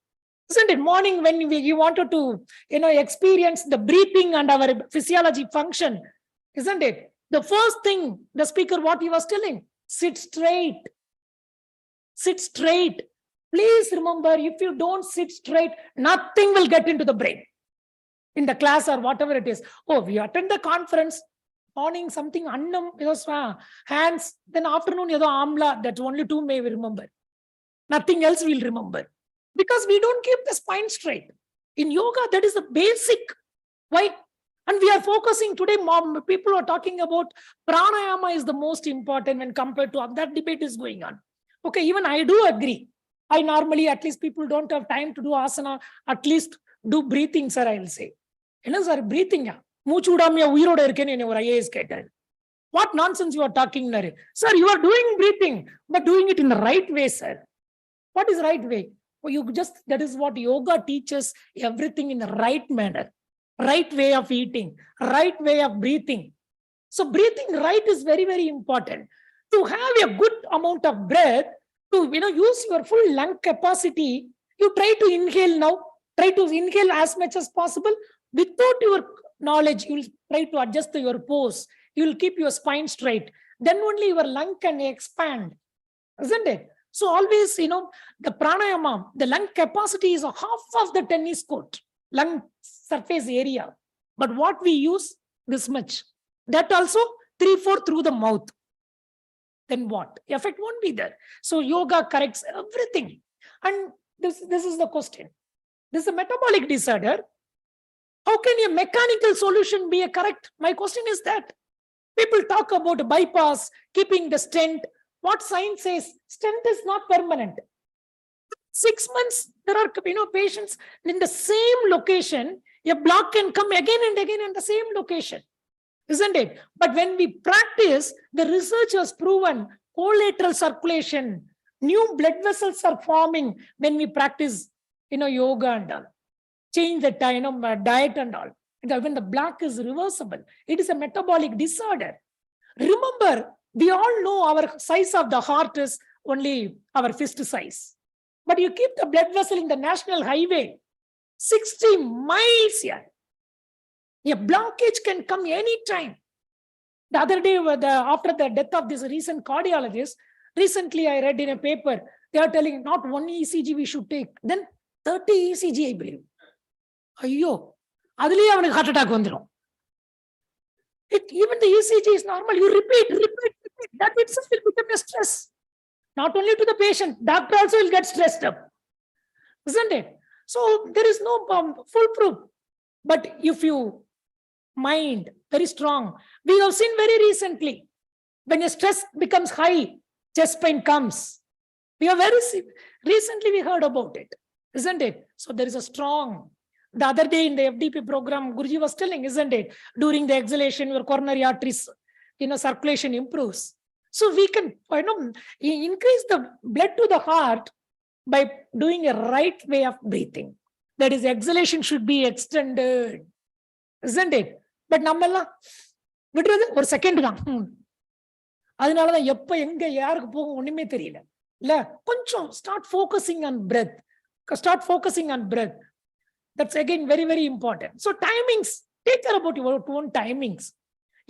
Isn't it? Morning when you wanted to, experience the breathing and our physiology function, isn't it? The first thing, the speaker, what he was telling, sit straight. Sit straight. Please remember, if you don't sit straight, nothing will get into the brain. In the class or whatever it is. Oh, we attend the conference, morning something, annam, hands, then afternoon, amla, that's only 2 may we remember. Nothing else we'll remember. Because we don't keep the spine straight. In yoga, that is the basic. Why? And we are focusing today, people are talking about pranayama is the most important when compared to that debate is going on. Okay, even I do agree. I normally, at least people don't have time to do asana, at least do breathing, sir, I'll say. Sir, breathing. What nonsense you are talking, sir? You are doing breathing, but doing it in the right way, sir. What is right way? That is what yoga teaches, everything in the right manner, right way of eating, right way of breathing. So breathing right is very, very important. To have a good amount of breath, to use your full lung capacity, you try to inhale now, try to inhale as much as possible. Without your knowledge, you will try to adjust your pose. You will keep your spine straight. Then only your lung can expand, isn't it? So always, the pranayama, the lung capacity is half of the tennis court, lung surface area. But what we use, this much. That also 3/4 through the mouth. then what? Effect won't be there. So yoga corrects everything. And this is the question. This is a metabolic disorder. How can a mechanical solution be a correct? My question is that. People talk about bypass, keeping the stent. What science says? Stent is not permanent. 6 months, there are patients in the same location. A block can come again and again in the same location, isn't it? But when we practice, the research has proven collateral circulation, new blood vessels are forming when we practice, yoga and all. Change the diet and all. When the block is reversible, it is a metabolic disorder. Remember, we all know our size of the heart is only our fist size. But you keep the blood vessel in the national highway, 60 miles here. A blockage can come anytime. The other day, after the death of this recent cardiologist, recently I read in a paper, they are telling not one ECG we should take, then 30 ECG, I believe. Ayyo, adliye avanukku heart attack vandrum. Even the ECG is normal. You repeat. That itself will become a stress. Not only to the patient, doctor also will get stressed up. Isn't it? So there is no foolproof. But if you mind very strong, we have seen very recently, when a stress becomes high, chest pain comes. Recently we heard about it, isn't it? So there is a strong. The other day in the FDP program, Guruji was telling, isn't it? During the exhalation, your coronary arteries, circulation improves. So we can, increase the blood to the heart by doing a right way of breathing. That is, exhalation should be extended, isn't it? But nammella, ஒரு second தான். அதனாலதான் எப்ப எங்க யாருக்கு போகும் ஒண்ணுமே தெரியல. இல்ல கொஞ்சம் start focusing on breath. That's again very, very important. So timings, take care about your own timings.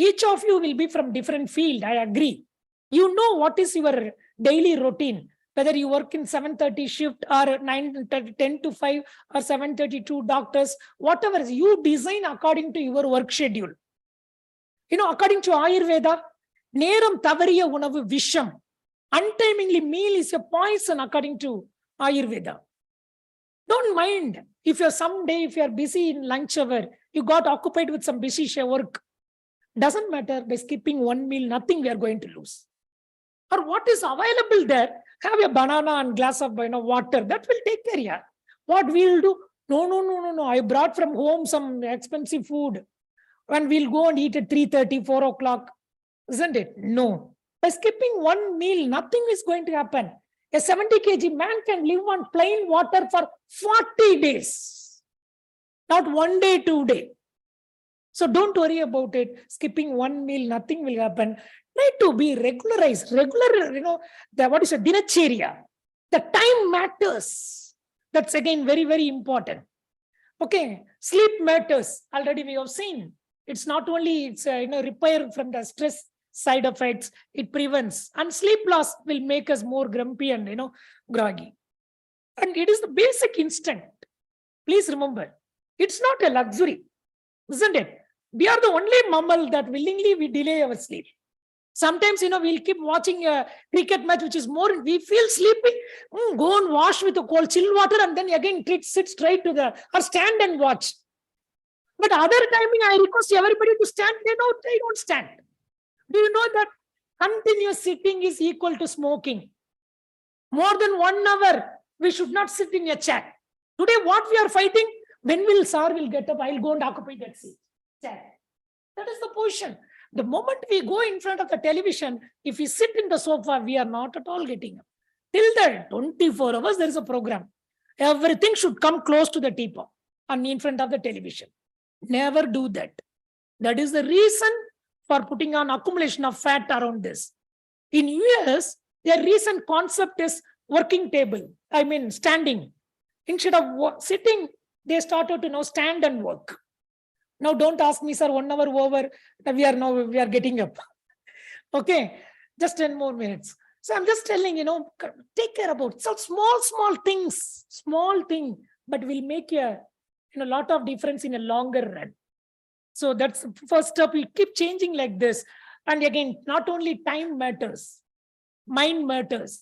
Each of you will be from different field. I agree. You know what is your daily routine, whether you work in 7:30 shift or 10 to 5 or 7:32 doctors, whatever, you design according to your work schedule. According to Ayurveda, neram tavariya unavu visham. Untimely meal is a poison according to Ayurveda. Don't mind if if you're busy in lunch hour, you got occupied with some busy work. Doesn't matter, by skipping one meal, nothing we are going to lose. Or what is available there, have a banana and glass of water, that will take care. Yeah. What we'll do? No. I brought from home some expensive food and we'll go and eat at 3:30, 4 o'clock. Isn't it? No. By skipping one meal, nothing is going to happen. A 70 kg man can live on plain water for 40 days. Not 1 day, 2 days. So don't worry about it. Skipping one meal, nothing will happen. Try to be regularized. What is a dinacharya? The time matters. That's again very, very important. Okay, sleep matters. Already we have seen. It's not only repair from the stress side effects, it prevents. And sleep loss will make us more grumpy and groggy. And it is the basic instinct. Please remember, it's not a luxury, isn't it? We are the only mammal that willingly we delay our sleep. Sometimes, we'll keep watching a cricket match, which is more, we feel sleepy, go and wash with a cold chill water and then again sit straight to or stand and watch. But other timing, I request everybody to stand, they don't stand. Do you know that continuous sitting is equal to smoking? More than 1 hour, we should not sit in a chair. Today, what we are fighting, when will sir will get up, I'll go and occupy that seat. Chair. That is the position. The moment we go in front of the television, if we sit in the sofa, we are not at all getting up. Till then, 24 hours, there is a program. Everything should come close to the teapot and in front of the television. Never do that. That is the reason for putting on accumulation of fat around this. In US, their recent concept is working table. I mean, standing. Instead of sitting, they started to stand and work. Now, don't ask me, sir, 1 hour over. We are getting up. Okay, just 10 more minutes. So I'm just telling, take care about some small things, small thing, but will make a lot of difference in a longer run. So that's the first step. We keep changing like this. And again, not only time matters. mind matters,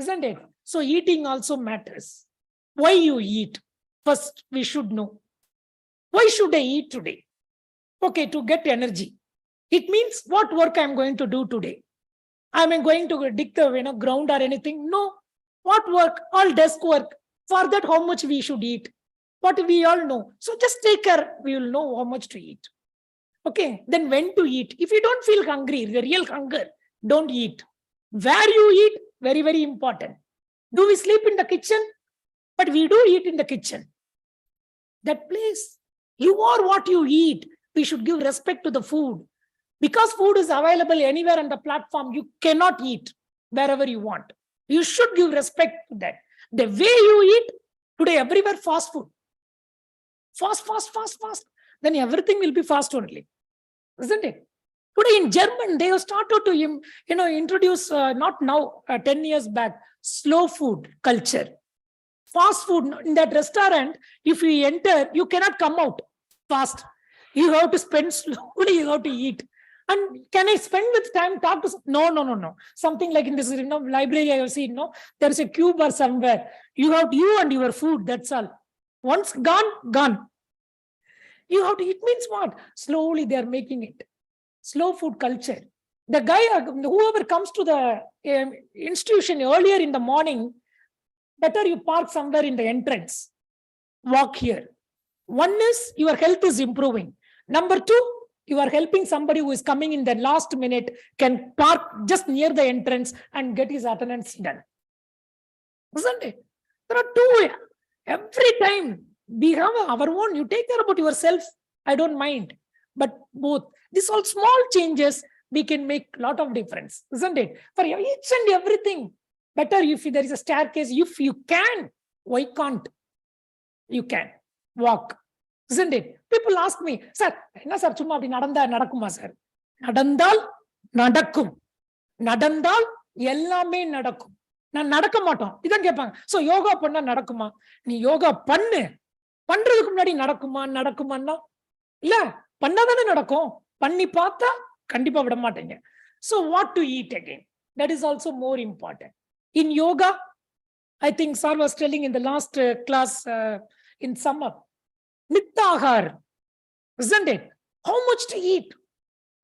isn't it? So eating also matters. Why you eat? First, we should know. Why should I eat today? Okay, to get energy. It means what work I'm going to do today. Am I going to dig the ground or anything? No. What work? All desk work. For that, how much we should eat? What we all know. So just take care. We will know how much to eat. Okay. Then when to eat? If you don't feel hungry, the real hunger, don't eat. Where you eat, very, very important. Do we sleep in the kitchen? But we do eat in the kitchen. That place. You are what you eat. We should give respect to the food. Because food is available anywhere on the platform, you cannot eat wherever you want. You should give respect to that. The way you eat, today everywhere fast food. Fast. Then everything will be fast only. Isn't it? Today in German, they have started to introduce, not now, 10 years back, slow food culture. Fast food, in that restaurant, if you enter, you cannot come out fast. You have to spend slowly, you have to eat. And can I spend with time, talk to? No. Something like in this library I have seen, there is a cube or somewhere. You have you and your food, that's all. Once gone. You have to, it means what? Slowly they are making it. Slow food culture. The guy, whoever comes to the institution earlier in the morning, better you park somewhere in the entrance. Walk here. One is your health is improving. Number two, you are helping somebody who is coming in the last minute, can park just near the entrance and get his attendance done. Isn't it? There are two. Every time we have our own, you take care about yourself, I don't mind. But both, these all small changes, we can make a lot of difference, isn't it? For each and everything. Better if there is a staircase, if you can, why can't? You can walk. Isn't it? People ask me, sir, என்ன sir சும்மா அப்படி நடந்தா நடக்குமா sir? நடந்தால் நடக்கும். நடந்தால் எல்லாமே நடக்கும். நான் நடக்க மாட்டோம். இதான் கேட்பாங்க. சோ யோகா பண்ணா நடக்குமா? நீ யோகா பண்ணு. பண்றதுக்கு முன்னாடி நடக்குமான்னா இல்ல, பண்ணாதானே நடக்கும். பண்ணி பார்த்தா கண்டிப்பா விட மாட்டீங்க. So what to eat again? That is also more important. In yoga, I think sir was telling in the last class in summer, Nittahar, isn't it? How much to eat?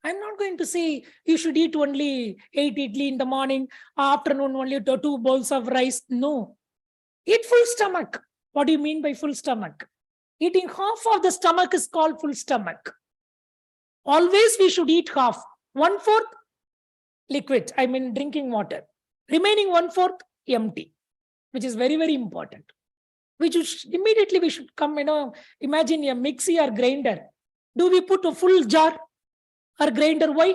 I'm not going to say you should eat only 8 idli in the morning, afternoon only 2 bowls of rice. No. Eat full stomach. What do you mean by full stomach? Eating half of the stomach is called full stomach. Always we should eat half. 1/4 liquid, I mean drinking water. Remaining 1/4 empty, which is very, very important. We should come, imagine a mixie or grinder. Do we put a full jar or grinder? Why?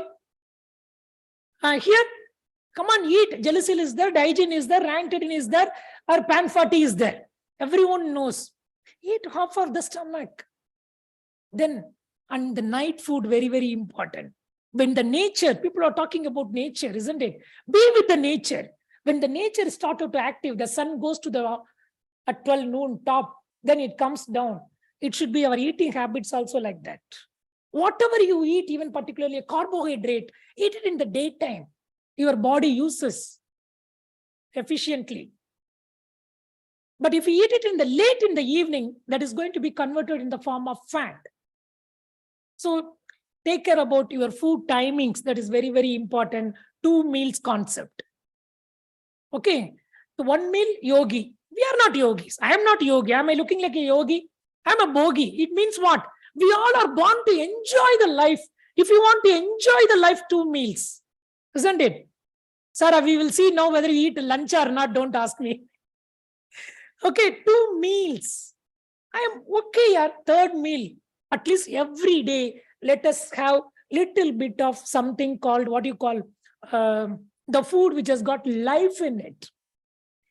Here, come on, eat. Gelisil is there, Digin is there, Ranitidine is there, or Pan-40 is there. Everyone knows. Eat half of the stomach. Then, and the night food, very, very important. When the nature, people are talking about nature, isn't it? Be with the nature. When the nature started to active, the sun goes to at 12 noon top, then it comes down. It should be our eating habits also like that. Whatever you eat, even particularly a carbohydrate, eat it in the daytime. Your body uses efficiently. But if you eat it late in the evening, that is going to be converted in the form of fat. So take care about your food timings. That is very, very important. 2 meals concept. Okay. So 1 meal, yogi. We are not yogis. I am not yogi. Am I looking like a yogi? I am a bogi. It means what? We all are born to enjoy the life. If you want to enjoy the life, 2 meals. Isn't it? Sarah, we will see now whether you eat lunch or not. Don't ask me. Okay, 2 meals. I am okay at 3rd meal. At least every day, let us have little bit of something called, what you call, the food which has got life in it.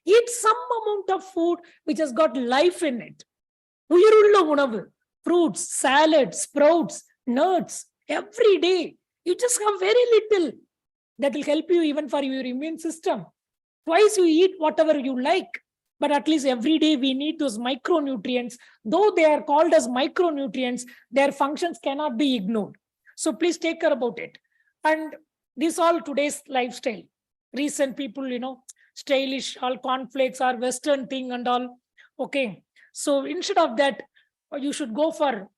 Eat some amount of food which has got life in it. Fruits, salads, sprouts, nuts, every day. You just have very little. That will help you even for your immune system. Twice you eat whatever you like. But at least every day we need those micronutrients. Though they are called as micronutrients, their functions cannot be ignored. So please take care about it. And this all today's lifestyle. recent people, stylish, all cornflakes or Western thing and all. Okay. So instead of that, you should go for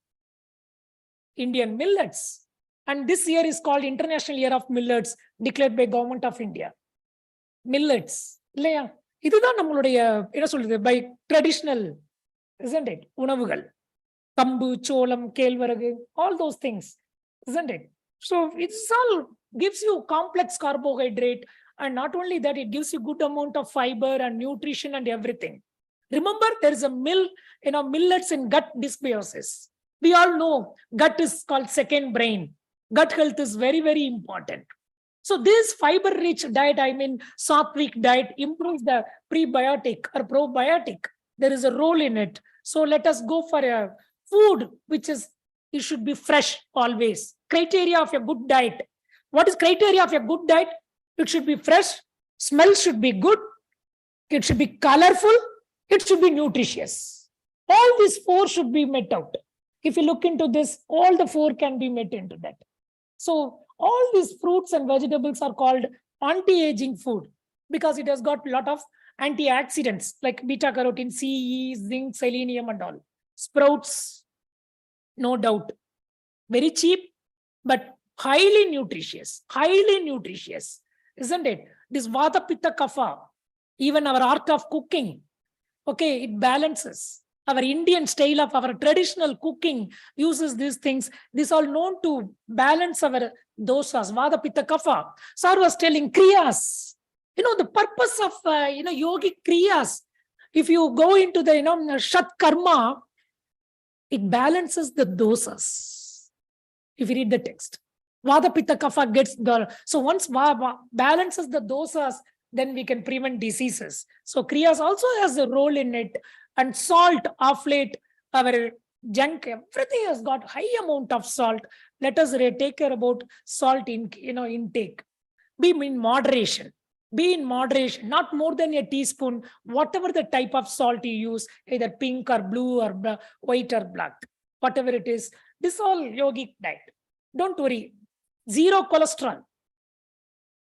Indian millets. And this year is called International Year of Millets, declared by Government of India. Millets. இல்லையா? இதுதான் நம்மளுடைய என்ன சொல்றது by traditional, isn't it? உணவுகள். கம்பு, சோளம், கேழ்வரகு, all those things, isn't it? So it's all gives you complex carbohydrate, and not only that, it gives you good amount of fiber and nutrition and everything. Remember, there is a millets in gut dysbiosis. We all know gut is called second brain. Gut health is very, very important. So this fiber-rich diet, sattvic diet, improves the prebiotic or probiotic. There is a role in it. So let us go for a food which is, it should be fresh always. Criteria of a good diet. What is criteria of a good diet? It should be fresh, smell should be good, it should be colorful, it should be nutritious. All these four should be met out. If you look into this, all the four can be met into that. So all these fruits and vegetables are called anti-aging food because it has got a lot of antioxidants like beta carotene, CE, zinc, selenium and all. Sprouts, no doubt, very cheap, but highly nutritious, isn't it? This Vata Pitta Kapha, even our art of cooking, okay, it balances. Our Indian style of our traditional cooking uses these things. These are known to balance our dosas, Vata Pitta Kapha. Sir was telling Kriyas. The purpose of, yogic Kriyas, if you go into the, Shat Karma, it balances the dosas. If you read the text, Vata Pitta Kapha gets the, so once balances the dosas, then we can prevent diseases. So Kriyas also has a role in it. And salt, of late, our junk, everything has got high amount of salt. Let us take care about salt intake. Be in moderation. Not more than a teaspoon, whatever the type of salt you use, either pink or blue or white or black, whatever it is. This is all yogic diet. Don't worry. Zero cholesterol.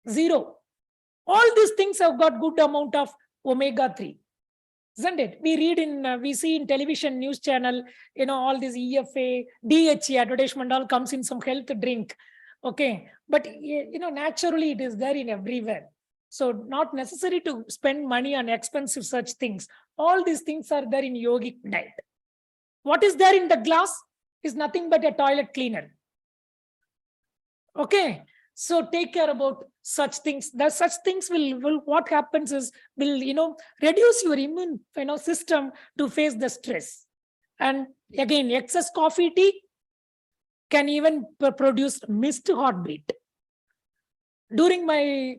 Zero. All these things have got good amount of omega-3. Isn't it? We see in television news channel, all this EFA, DHA advertisement all comes in some health drink. Okay. But, naturally it is there in everywhere. So not necessary to spend money on expensive such things. All these things are there in yogic diet. What is there in the glass is nothing but a toilet cleaner. Okay. So take care about such things. Such things will what happens is will reduce your immune system to face the stress. And again, excess coffee, tea can even produce missed heartbeat. During my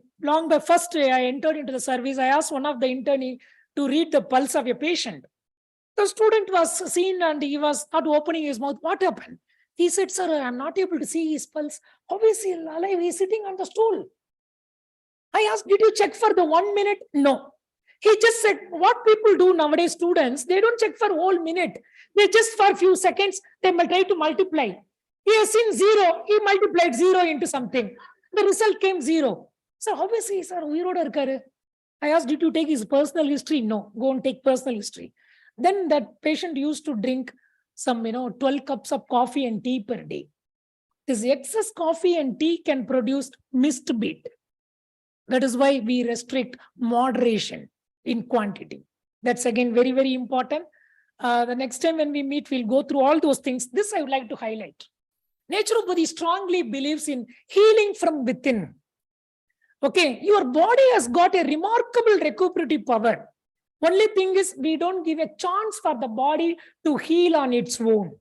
first day I entered into the service, I asked one of the internee to read the pulse of a patient. The student was seen and he was not opening his mouth. What happened? He said, sir, I'm not able to see his pulse. How is he alive? He's sitting on the stool. I asked, did you check for the 1 minute? No. He just said, what people do nowadays, students, they don't check for a whole minute. They just for a few seconds, they will try to multiply. He has seen 0. He multiplied 0 into something. The result came 0. So how is he, sir? I asked, did you take his personal history? No. Go and take personal history. Then that patient used to drink some, 12 cups of coffee and tea per day. This excess coffee and tea can produce missed beat. That is why we restrict moderation in quantity. That's again very, very important. The next time when we meet, we'll go through all those things. This I would like to highlight. Naturopathy strongly believes in healing from within. Okay, your body has got a remarkable recuperative power. Only thing is, we don't give a chance for the body to heal on its own.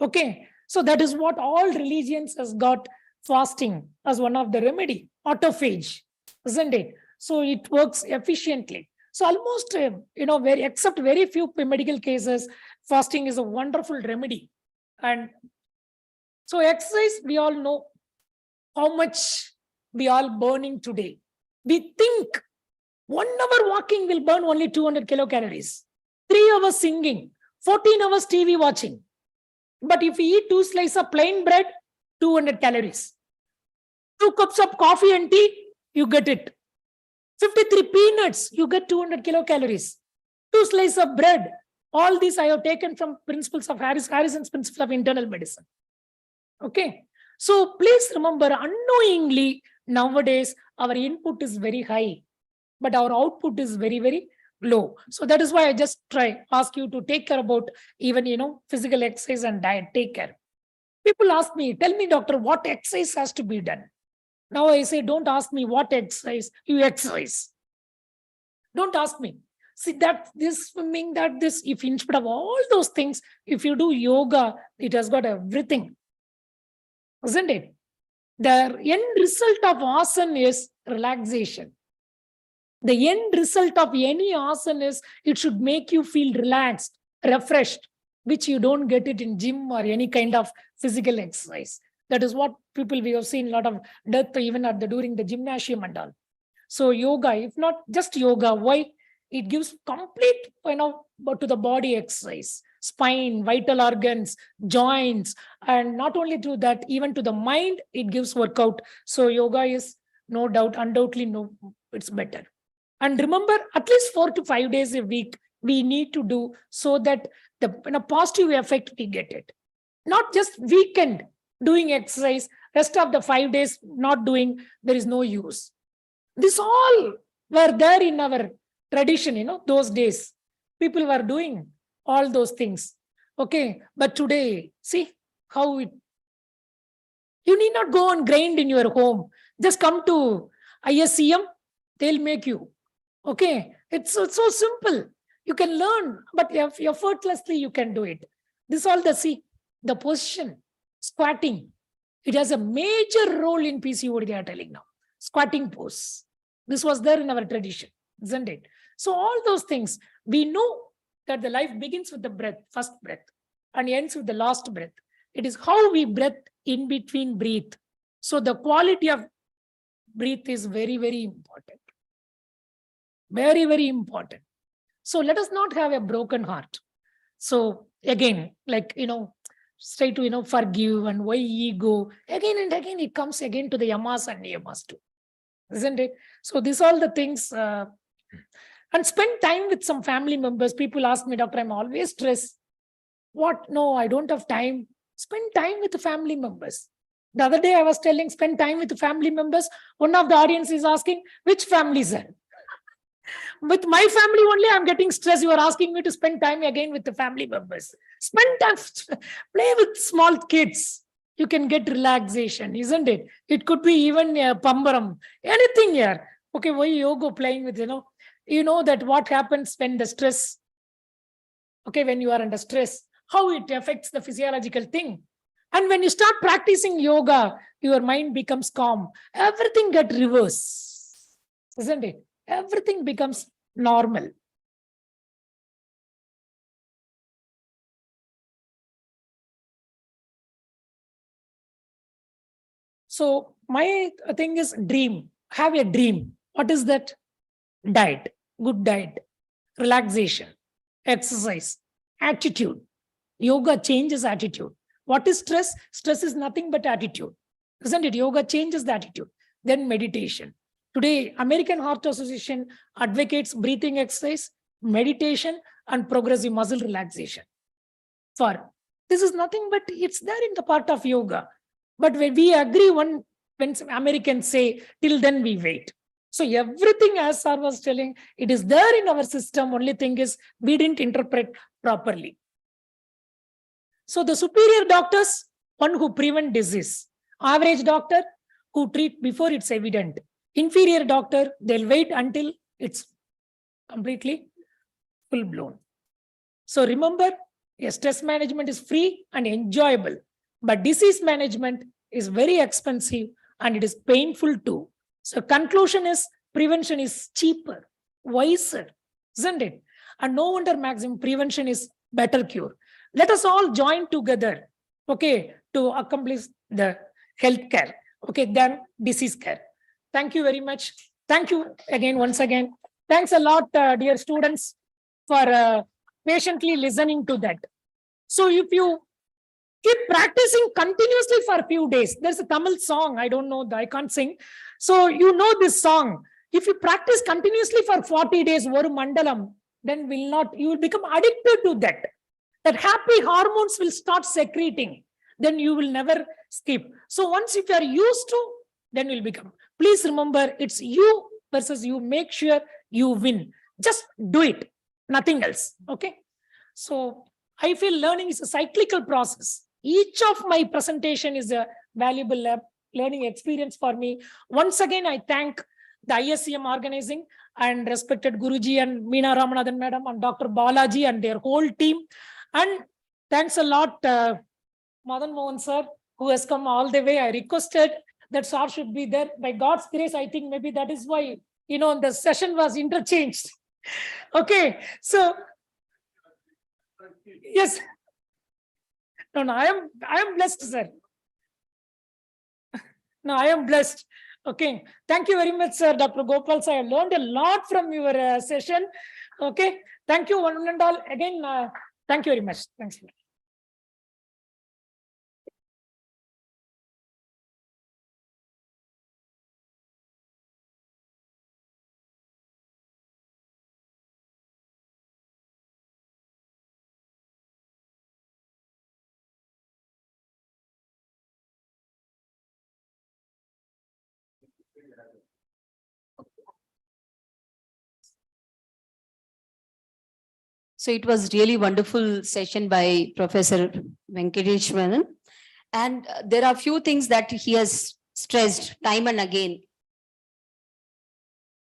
Okay, so that is what all religions has got fasting as one of the remedy, autophagy, isn't it? So it works efficiently. So almost, except very few medical cases, fasting is a wonderful remedy. And so exercise, we all know how much we are burning today. We think 1 hour walking will burn only 200 kilocalories. 3 hours singing, 14 hours TV watching. But if you eat 2 slices of plain bread, 200 calories. 2 cups of coffee and tea, you get it. 53 peanuts, you get 200 kilocalories. 2 slices of bread. All these I have taken from principles of Harrison's principle of internal medicine. Okay. So please remember, unknowingly, nowadays, our input is very high, but our output is very, very low. So that is why I just ask you to take care about even, physical exercise and diet. Take care. People ask me, tell me, doctor, what exercise has to be done? Now I say, don't ask me what exercise, you exercise. Don't ask me. See that this swimming, that this, if instead of all those things, if you do yoga, it has got everything. Isn't it? The end result of asana is relaxation. The end result of any asana is it should make you feel relaxed, refreshed, which you don't get it in gym or any kind of physical exercise. That is what people, we have seen a lot of death even during the gymnasium and all. So yoga, if not just yoga, why? It gives complete, to the body exercise, spine, vital organs, joints, and not only to that, even to the mind, it gives workout. So yoga is no doubt, undoubtedly, it's better. And remember, at least 4 to 5 days a week, we need to do so that the positive effect we get it. Not just weekend doing exercise, rest of the 5 days not doing, there is no use. This all were there in our tradition, those days. People were doing all those things. Okay, but today, see how it. You need not go and grind in your home. Just come to ISCM, they'll make you. Okay, it's so simple. You can learn, but effortlessly you can do it. This all the position, squatting. It has a major role in PCOD, they are telling now. Squatting pose. This was there in our tradition, isn't it? So all those things, we know that the life begins with the breath, first breath, and ends with the last breath. It is how we breathe in between breathe. So the quality of breath is very, very important. Very, very important. So let us not have a broken heart. So again, try to, forgive and why ego. Again and again, it comes again to the yamas and niyamas too. Isn't it? So these all the things, and spend time with some family members. People ask me, doctor, I'm always stressed. What? No, I don't have time. Spend time with the family members. The other day I was telling, spend time with the family members. One of the audience is asking, which family, sir? With my family only, I'm getting stressed. You are asking me to spend time again with the family members. Spend time, play with small kids. You can get relaxation, isn't it? It could be even pambaram, anything here. Okay, why you go playing with, you know that what happens when the stress, okay, when you are under stress, how it affects the physiological thing. And when you start practicing yoga, your mind becomes calm. Everything gets reversed, isn't it? Everything becomes normal. So my thing is dream. Have a dream. What is that? Diet, good diet, relaxation, exercise, attitude. Yoga changes attitude. What is stress? Stress is nothing but attitude. Isn't it? Yoga changes the attitude. Then meditation. Today, American Heart Association advocates breathing exercise, meditation, and progressive muscle relaxation. This is nothing but it's there in the part of yoga. But when we agree, when Americans say, till then we wait. So everything, as sir was telling, it is there in our system. Only thing is we didn't interpret properly. So the superior doctors, one who prevent disease. Average doctor, who treat before it's evident. Inferior doctor, they'll wait until it's completely full blown. So remember, stress management is free and enjoyable, but disease management is very expensive and it is painful too. So conclusion is prevention is cheaper, wiser, isn't it? And no wonder maximum prevention is better cure. Let us all join together, okay, to accomplish the health care, okay, then disease care. Thank you very much. Thank you again, once again. Thanks a lot, dear students, for patiently listening to that. So if you keep practicing continuously for a few days, there's a Tamil song, I don't know, I can't sing. So you know this song. If you practice continuously for 40 days, one mandalam, then you will become addicted to that. That happy hormones will start secreting. Then you will never skip. So once if you are used to, then will become. Please remember, it's you versus you. Make sure you win. Just do it. Nothing else. Okay. So I feel learning is a cyclical process. Each of my presentation is a valuable learning experience for me. Once again, I thank the ISCM organizing and respected Guruji and Meena Ramanathan Madam and Dr. Balaji and their whole team. And thanks a lot, Madan Mohan sir, who has come all the way. I requested that sir should be there. By God's grace, I think maybe that is why, the session was interchanged. Okay, so yes. No, I am blessed, sir. No, I am blessed. Okay, thank you very much, sir. Dr. Gopal sir, I learned a lot from your session. Okay, thank you one and all. Again, thank you very much. Thanks. So it was really wonderful session by Professor Venkateshwan. And there are few things that he has stressed time and again.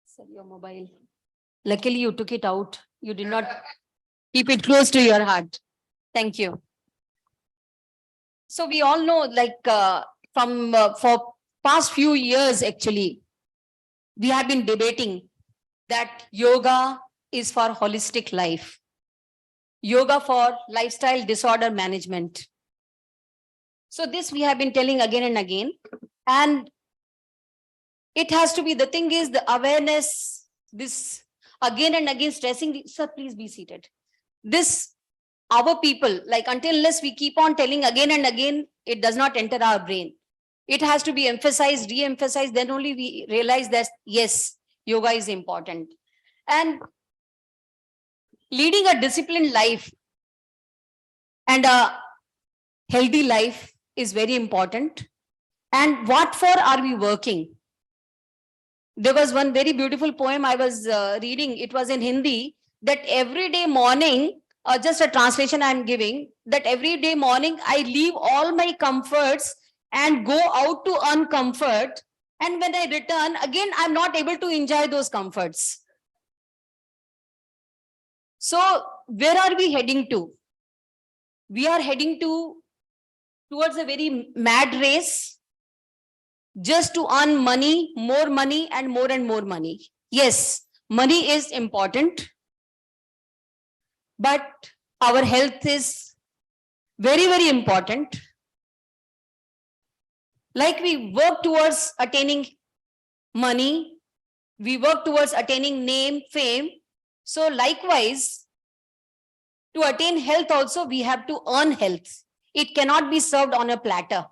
Sir, your mobile. Luckily you took it out. You did not keep it close to your heart. Thank you. So we all know, like for past few years, actually, we have been debating that yoga is for holistic life. Yoga for lifestyle disorder management. So this we have been telling again and again. And it has to be, the thing is the awareness, this again and again stressing, sir, please be seated. This, our people, like until unless we keep on telling again and again, it does not enter our brain. It has to be emphasized, re-emphasized, then only we realize that yes, yoga is important. And leading a disciplined life and a healthy life is very important. And what for are we working? There was one very beautiful poem I was reading. It was in Hindi, that every day morning, just a translation I'm giving, that every day morning I leave all my comforts and go out to earn comfort. And when I return, again, I'm not able to enjoy those comforts. So where are we heading to? We are heading towards a very mad race just to earn money and more money. Yes, money is important, but our health is very, very important. Like we work towards attaining money, we work towards attaining name, fame. So likewise, to attain health also, we have to earn health. It cannot be served on a platter.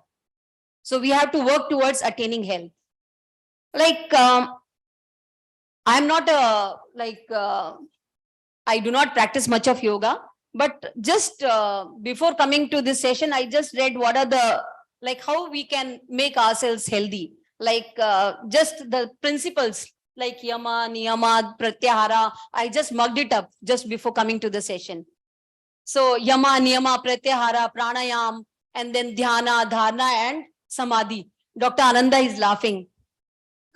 So we have to work towards attaining health. Like, I'm not I do not practice much of yoga, but just before coming to this session, I just read what are the, like how we can make ourselves healthy. Like just the principles like yama, niyama, pratyahara. I just mugged it up just before coming to the session. So yama, niyama, pratyahara, pranayam, and then dhyana, dharana, and samadhi. Dr. Ananda is laughing.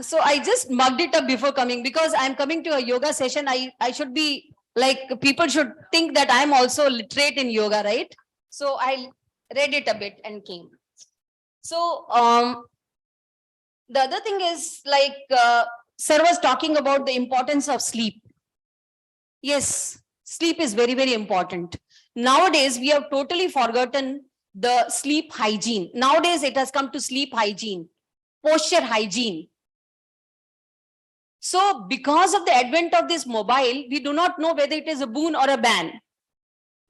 So I just mugged it up before coming, because I'm coming to a yoga session. I should be like, people should think that I'm also literate in yoga, right? So I read it a bit and came. So the other thing is, like sir was talking about the importance of sleep. Yes, sleep is very, very important. Nowadays, we have totally forgotten the sleep hygiene. Nowadays, it has come to sleep hygiene, posture hygiene. So because of the advent of this mobile, we do not know whether it is a boon or a ban,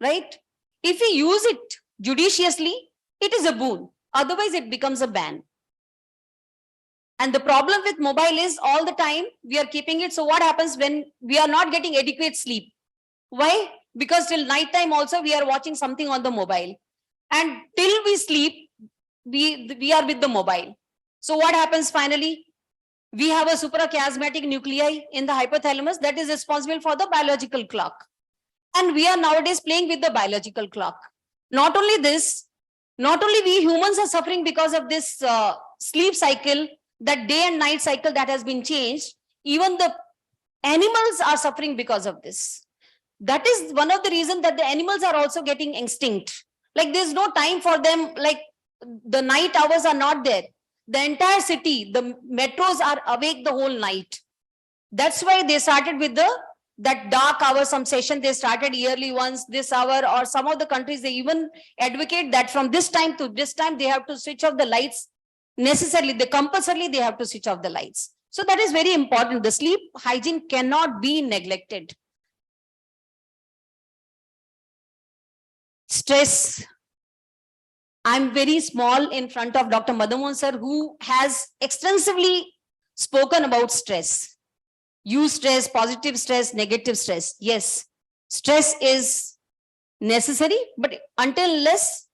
right? If we use it judiciously, it is a boon. Otherwise, it becomes a ban. And the problem with mobile is all the time we are keeping it. So what happens when we are not getting adequate sleep? Why? Because till night time also we are watching something on the mobile. And till we sleep, we are with the mobile. So what happens finally? We have a suprachiasmatic nuclei in the hypothalamus that is responsible for the biological clock. And we are nowadays playing with the biological clock. Not only this, not only we humans are suffering because of this sleep cycle, that day and night cycle that has been changed, even the animals are suffering because of this. That is one of the reasons that the animals are also getting extinct. Like there's no time for them, like the night hours are not there. The entire city, the metros are awake the whole night. That's why they started with that dark hour, some session they started yearly once, this hour, or some of the countries, they even advocate that from this time to this time, they have to switch off the lights necessarily, they compulsorily, they have to switch off the lights. So that is very important. The sleep hygiene cannot be neglected. Stress. I'm very small in front of Dr. Madhamohan sir, who has extensively spoken about stress. Use stress, positive stress, negative stress. Yes, stress is necessary, but until unless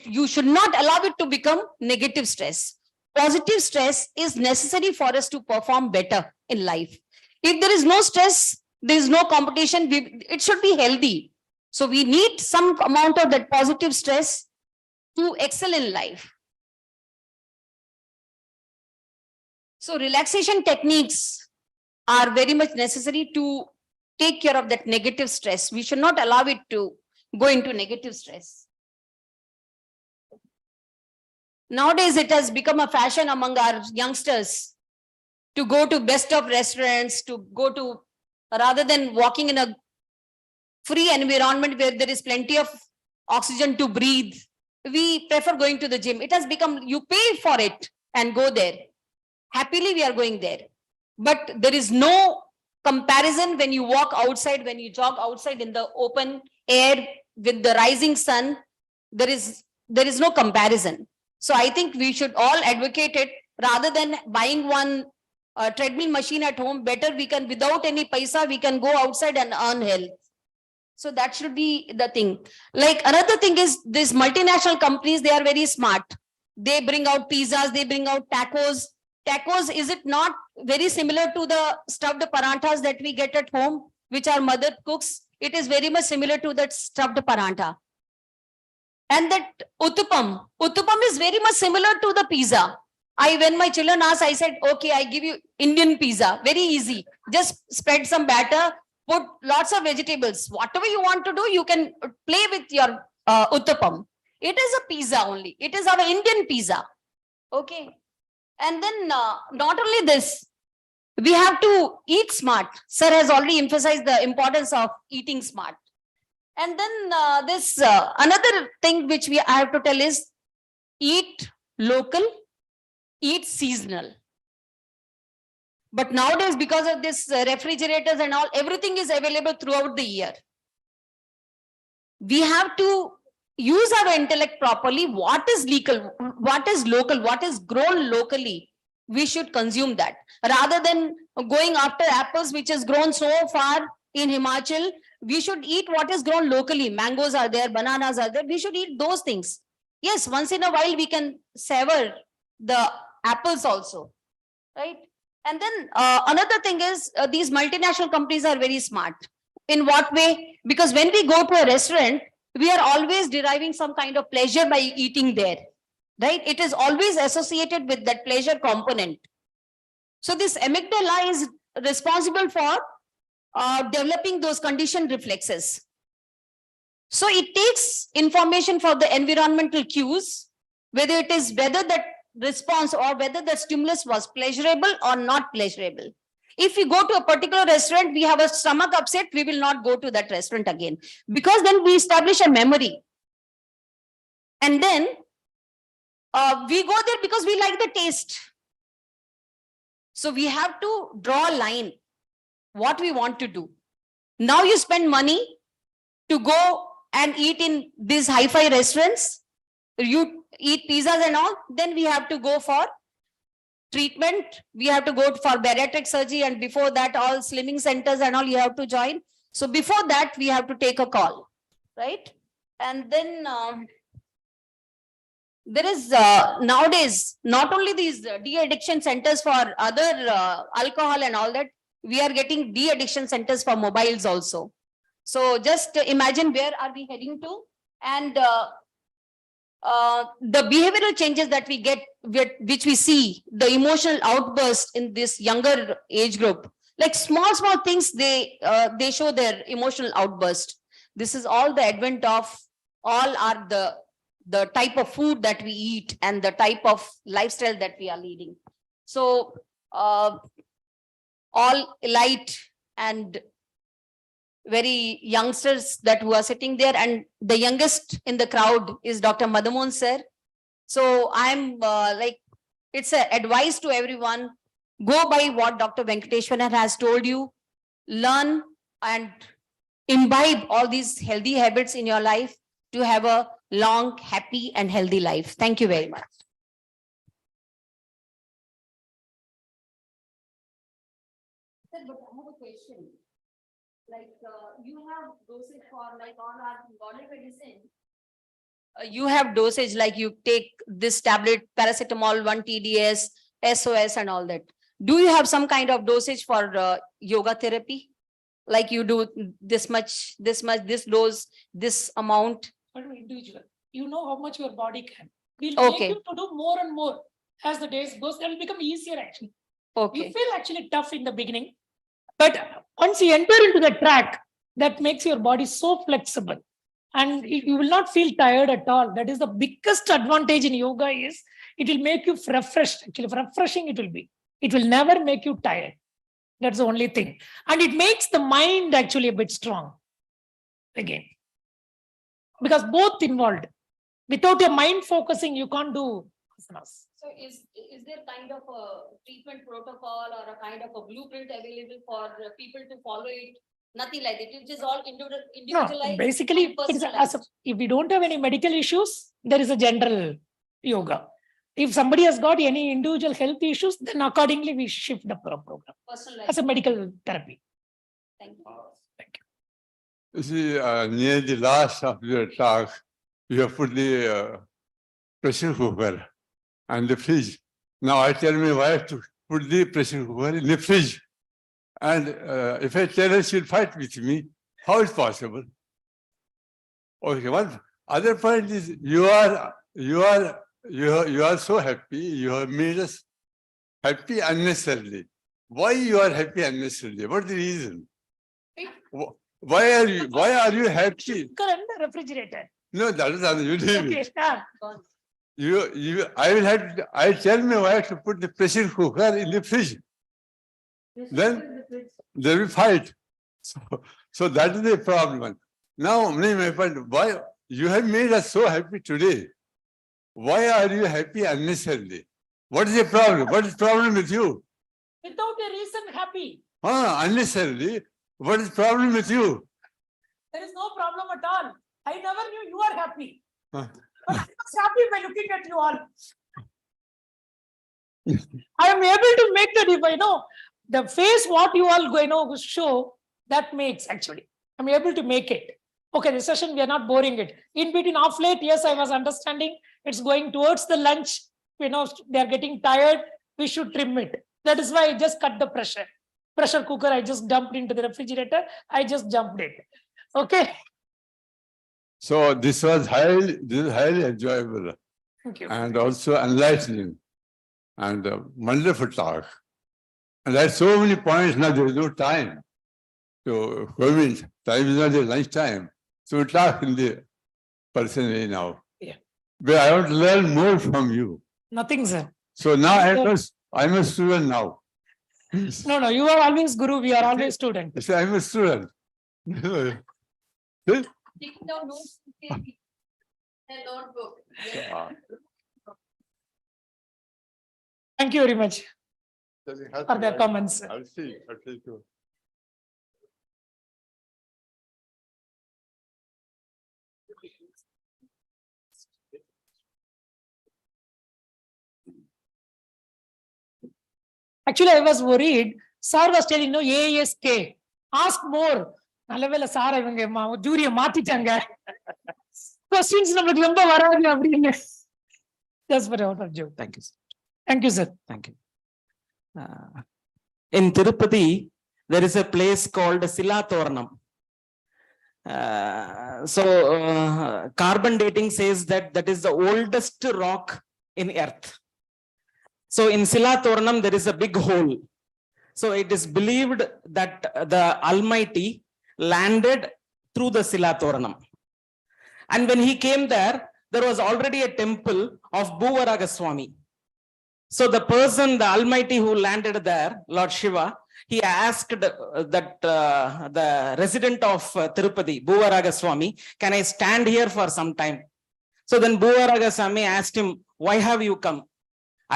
you should not allow it to become negative stress. Positive stress is necessary for us to perform better in life. If there is no stress, there is no competition, it should be healthy. So we need some amount of that positive stress to excel in life. So relaxation techniques are very much necessary to take care of that negative stress. We should not allow it to go into negative stress. Nowadays, it has become a fashion among our youngsters to go to best of restaurants, to go to, rather than walking in a free environment where there is plenty of oxygen to breathe, we prefer going to the gym. It has become, you pay for it and go there. Happily, we are going there. But there is no comparison when you walk outside, when you jog outside in the open air with the rising sun. There is no comparison. So I think we should all advocate it rather than buying one treadmill machine at home. Better we can, without any paisa, we can go outside and earn health. So that should be the thing. Like another thing is these multinational companies, they are very smart. They bring out pizzas, they bring out tacos. Tacos, is it not very similar to the stuffed paranthas that we get at home, which our mother cooks? It is very much similar to that stuffed parantha. And that uttapam is very much similar to the pizza. When my children asked, I said, okay, I give you Indian pizza. Very easy. Just spread some batter, put lots of vegetables. Whatever you want to do, you can play with your uttapam. It is a pizza only. It is our Indian pizza. Okay. And then not only this, we have to eat smart. Sir has already emphasized the importance of eating smart. And then another thing which I have to tell is eat local, eat seasonal. But nowadays, because of this refrigerators and all, everything is available throughout the year. We have to use our intellect properly. What is legal, what is local, what is grown locally, we should consume that. Rather than going after apples, which is grown so far in Himachal, we should eat what is grown locally. Mangoes are there, bananas are there. We should eat those things. Yes, once in a while we can savor the apples also, right? And then another thing is these multinational companies are very smart. In what way? Because when we go to a restaurant, we are always deriving some kind of pleasure by eating there, right? It is always associated with that pleasure component. So this amygdala is responsible for developing those conditioned reflexes. So it takes information for the environmental cues, whether that response or whether the stimulus was pleasurable or not pleasurable. If we go to a particular restaurant, we have a stomach upset, we will not go to that restaurant again, because then we establish a memory. And then we go there because we like the taste. So we have to draw a line, what we want to do. Now you spend money to go and eat in these hi-fi restaurants, you eat pizzas and all, then we have to go for treatment, we have to go for bariatric surgery, and before that, all slimming centers and all you have to join. So before that, we have to take a call, right? And then there is nowadays not only these de-addiction centers for other alcohol and all that, we are getting de-addiction centers for mobiles also. So just imagine where are we heading to, and the behavioral changes that we get, which we see, the emotional outburst in this younger age group, like small things, they show their emotional outburst. This is all the advent of, all are the type of food that we eat and the type of lifestyle that we are leading. So all light and very youngsters that who are sitting there, and the youngest in the crowd is Dr. Madhamohan sir. So I'm like, it's an advice to everyone, go by what Dr. Venkateshwan has told you, learn and imbibe all these healthy habits in your life to have a long, happy and healthy life. Thank you very much. Sir, but I have a question. Like you have dosage for like all our modern medicine. You have dosage like you take this tablet, paracetamol, 1 TDS, SOS and all that. Do you have some kind of dosage for yoga therapy? Like you do this much, this dose, this amount? But individual, you know how much your body can. We'll Okay. make you to do more and more as the days goes. It will become easier actually. Okay. You feel actually tough in the beginning, but once you enter into the track, that makes your body so flexible, and you will not feel tired at all. That is the biggest advantage in yoga, is it will make you refreshed. Actually, refreshing it will be. It will never make you tired. That's the only thing. And it makes the mind actually a bit strong again. Because both involved. Without your mind focusing, you can't do asanas. So is there kind of a treatment protocol or a kind of a blueprint available for people to follow it? Nothing like that. It is all individualized. No, basically, if we don't have any medical issues, there is a general yoga. If somebody has got any individual health issues, then accordingly we shift the program as a medical therapy. Thank you. Thank you. You see, near the last of your talk, you have put the pressure cooker and the fridge. Now I tell my wife to put the pressure cooker in the fridge. And if I tell her, she'll fight with me. How is possible? Okay, one other point is you are so happy. You have made us happy unnecessarily. Why you are happy unnecessarily? What is the reason? Why are you happy? Current refrigerator. No, that is other. You leave Okay, it. yeah. I tell my wife to put the pressure cooker in the fridge. Then there will fight. So that is the problem. Now, my point, why you have made us so happy today? Why are you happy unnecessarily? What is the problem? What is the problem with you? Without a reason, happy. Unnecessarily. What is the problem with you? There is no problem at all. I never knew you are happy. Huh. But I was happy by looking at you all. I am able to make that, the face what you all going to show, that makes actually. I'm able to make it. Okay, the session, we are not boring it. In between, off late, yes, I was understanding. It's going towards the lunch. They are getting tired. We should trim it. That is why I just cut the pressure cooker. I just dumped into the refrigerator. I just jumped it. Okay. So this was highly enjoyable. Thank you. And also enlightening and wonderful talk. And there are so many points now, there is no time. So time is not the lunch time. So we talk in the person way now. Yeah. But I want to learn more from you. Nothing, sir. So now I'm a student now. No, you are always guru. We are always student. So I'm a student. Taking down notes and notebook. Yeah. Thank you very much for the comments. I'll see too. Actually, I was worried. Sir was telling, no, ASK. Ask more. நல்ல வேளை sir இவங்க ஜூரிய மாத்திட்டாங்க. Questions நம்மளுக்கு ரொம்ப வராது அப்படின்னு. Just for out of joke. Thank you, sir. Thank you, sir. Thank you. In Tirupati, there is a place called Sila Toranam. Carbon dating says that that is the oldest rock in earth. So in Sila Toranam, there is a big hole. So it is believed that the Almighty landed through the Sila Toranam. And when he came there was already a temple of Bhuvaraga Swami. So the person, the Almighty who landed there, Lord Shiva, he asked that the resident of Tirupati, Bhuvaraga Swami, can I stand here for some time? So then Bhuvaraga Swami asked him, why have you come?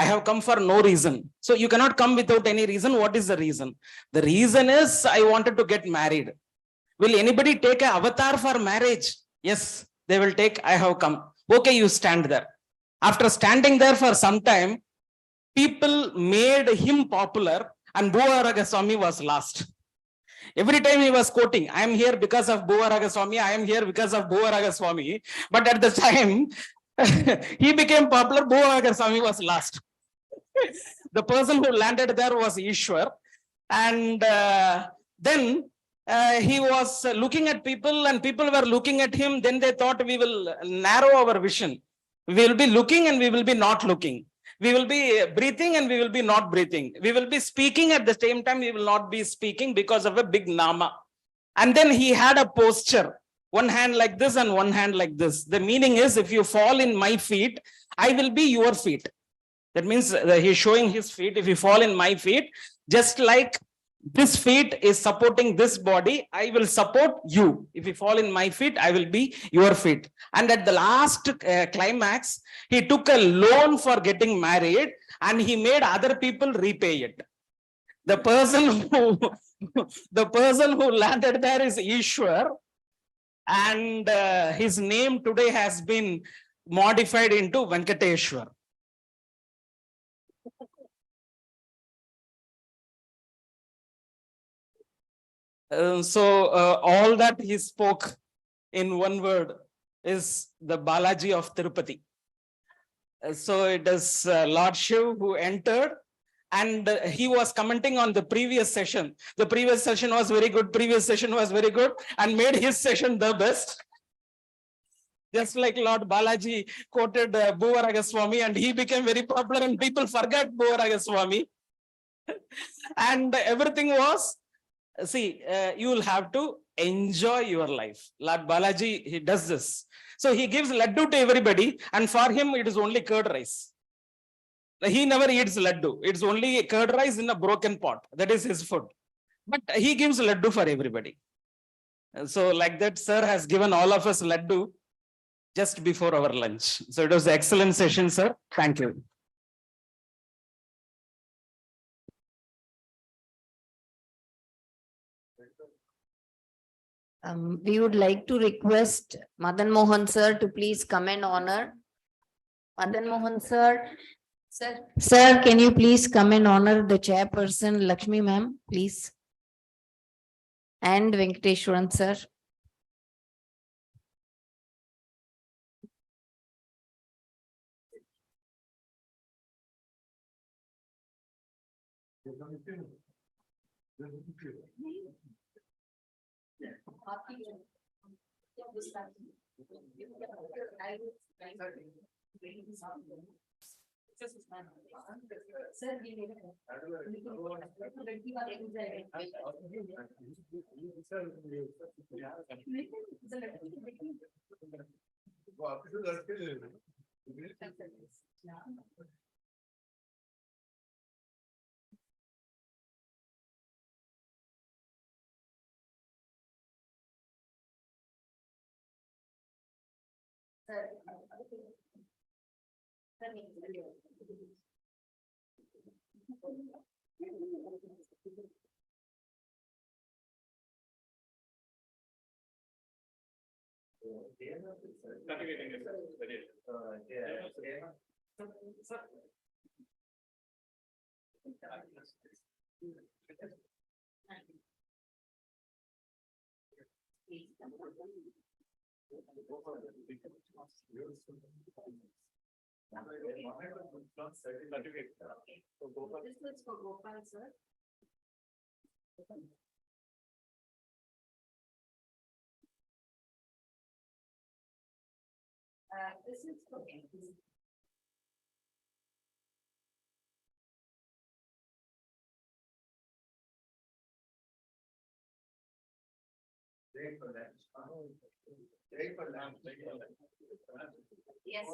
I have come for no reason. So you cannot come without any reason. What is the reason? The reason is I wanted to get married. Will anybody take an avatar for marriage? Yes, they will take. I have come. Okay, you stand there. After standing there for some time, people made him popular and Bhuvaraga Swami was lost. Every time he was quoting, I am here because of Bhuvaraga Swami, I am here because of Bhuvaraga Swami. But at the time, he became popular, Bhuvaraga Swami was lost. The person who landed there was Ishwar. And then he was looking at people and people were looking at him. Then they thought we will narrow our vision. We will be looking and we will be not looking. We will be breathing and we will be not breathing. We will be speaking at the same time. We will not be speaking because of a big nama. And then he had a posture, one hand like this and one hand like this. The meaning is, if you fall in my feet, I will be your feet. That means he's showing his feet. If you fall in my feet, just like this feet is supporting this body, I will support you. If you fall in my feet, I will be your feet. And at the last climax, he took a loan for getting married and he made other people repay it. The person who landed there is Ishwar, and his name today has been modified into Venkateshwan. All that he spoke in one word is the Balaji of Tirupati. So it is Lord Shiv who entered, and he was commenting on the previous session. The previous session was very good, and made his session the best. Just like Lord Balaji quoted Bhuvaraga Swami, and he became very popular and people forgot Bhuvaraga Swami. And everything was, see, you will have to enjoy your life. Lord Balaji, he does this. So he gives laddu to everybody, and for him it is only curd rice. He never eats laddu. It's only curd rice in a broken pot. That is his food. But he gives laddu for everybody. So like that, sir has given all of us laddu just before our lunch. So it was an excellent session, sir. Thank you. We would like to request Madan Mohan sir to please come and honor. Madan Mohan sir. Sir, can you please come and honor the chairperson, Lakshmi ma'am, please? And Venkateshwan sir. This is for Gopal, sir. This is for Yes.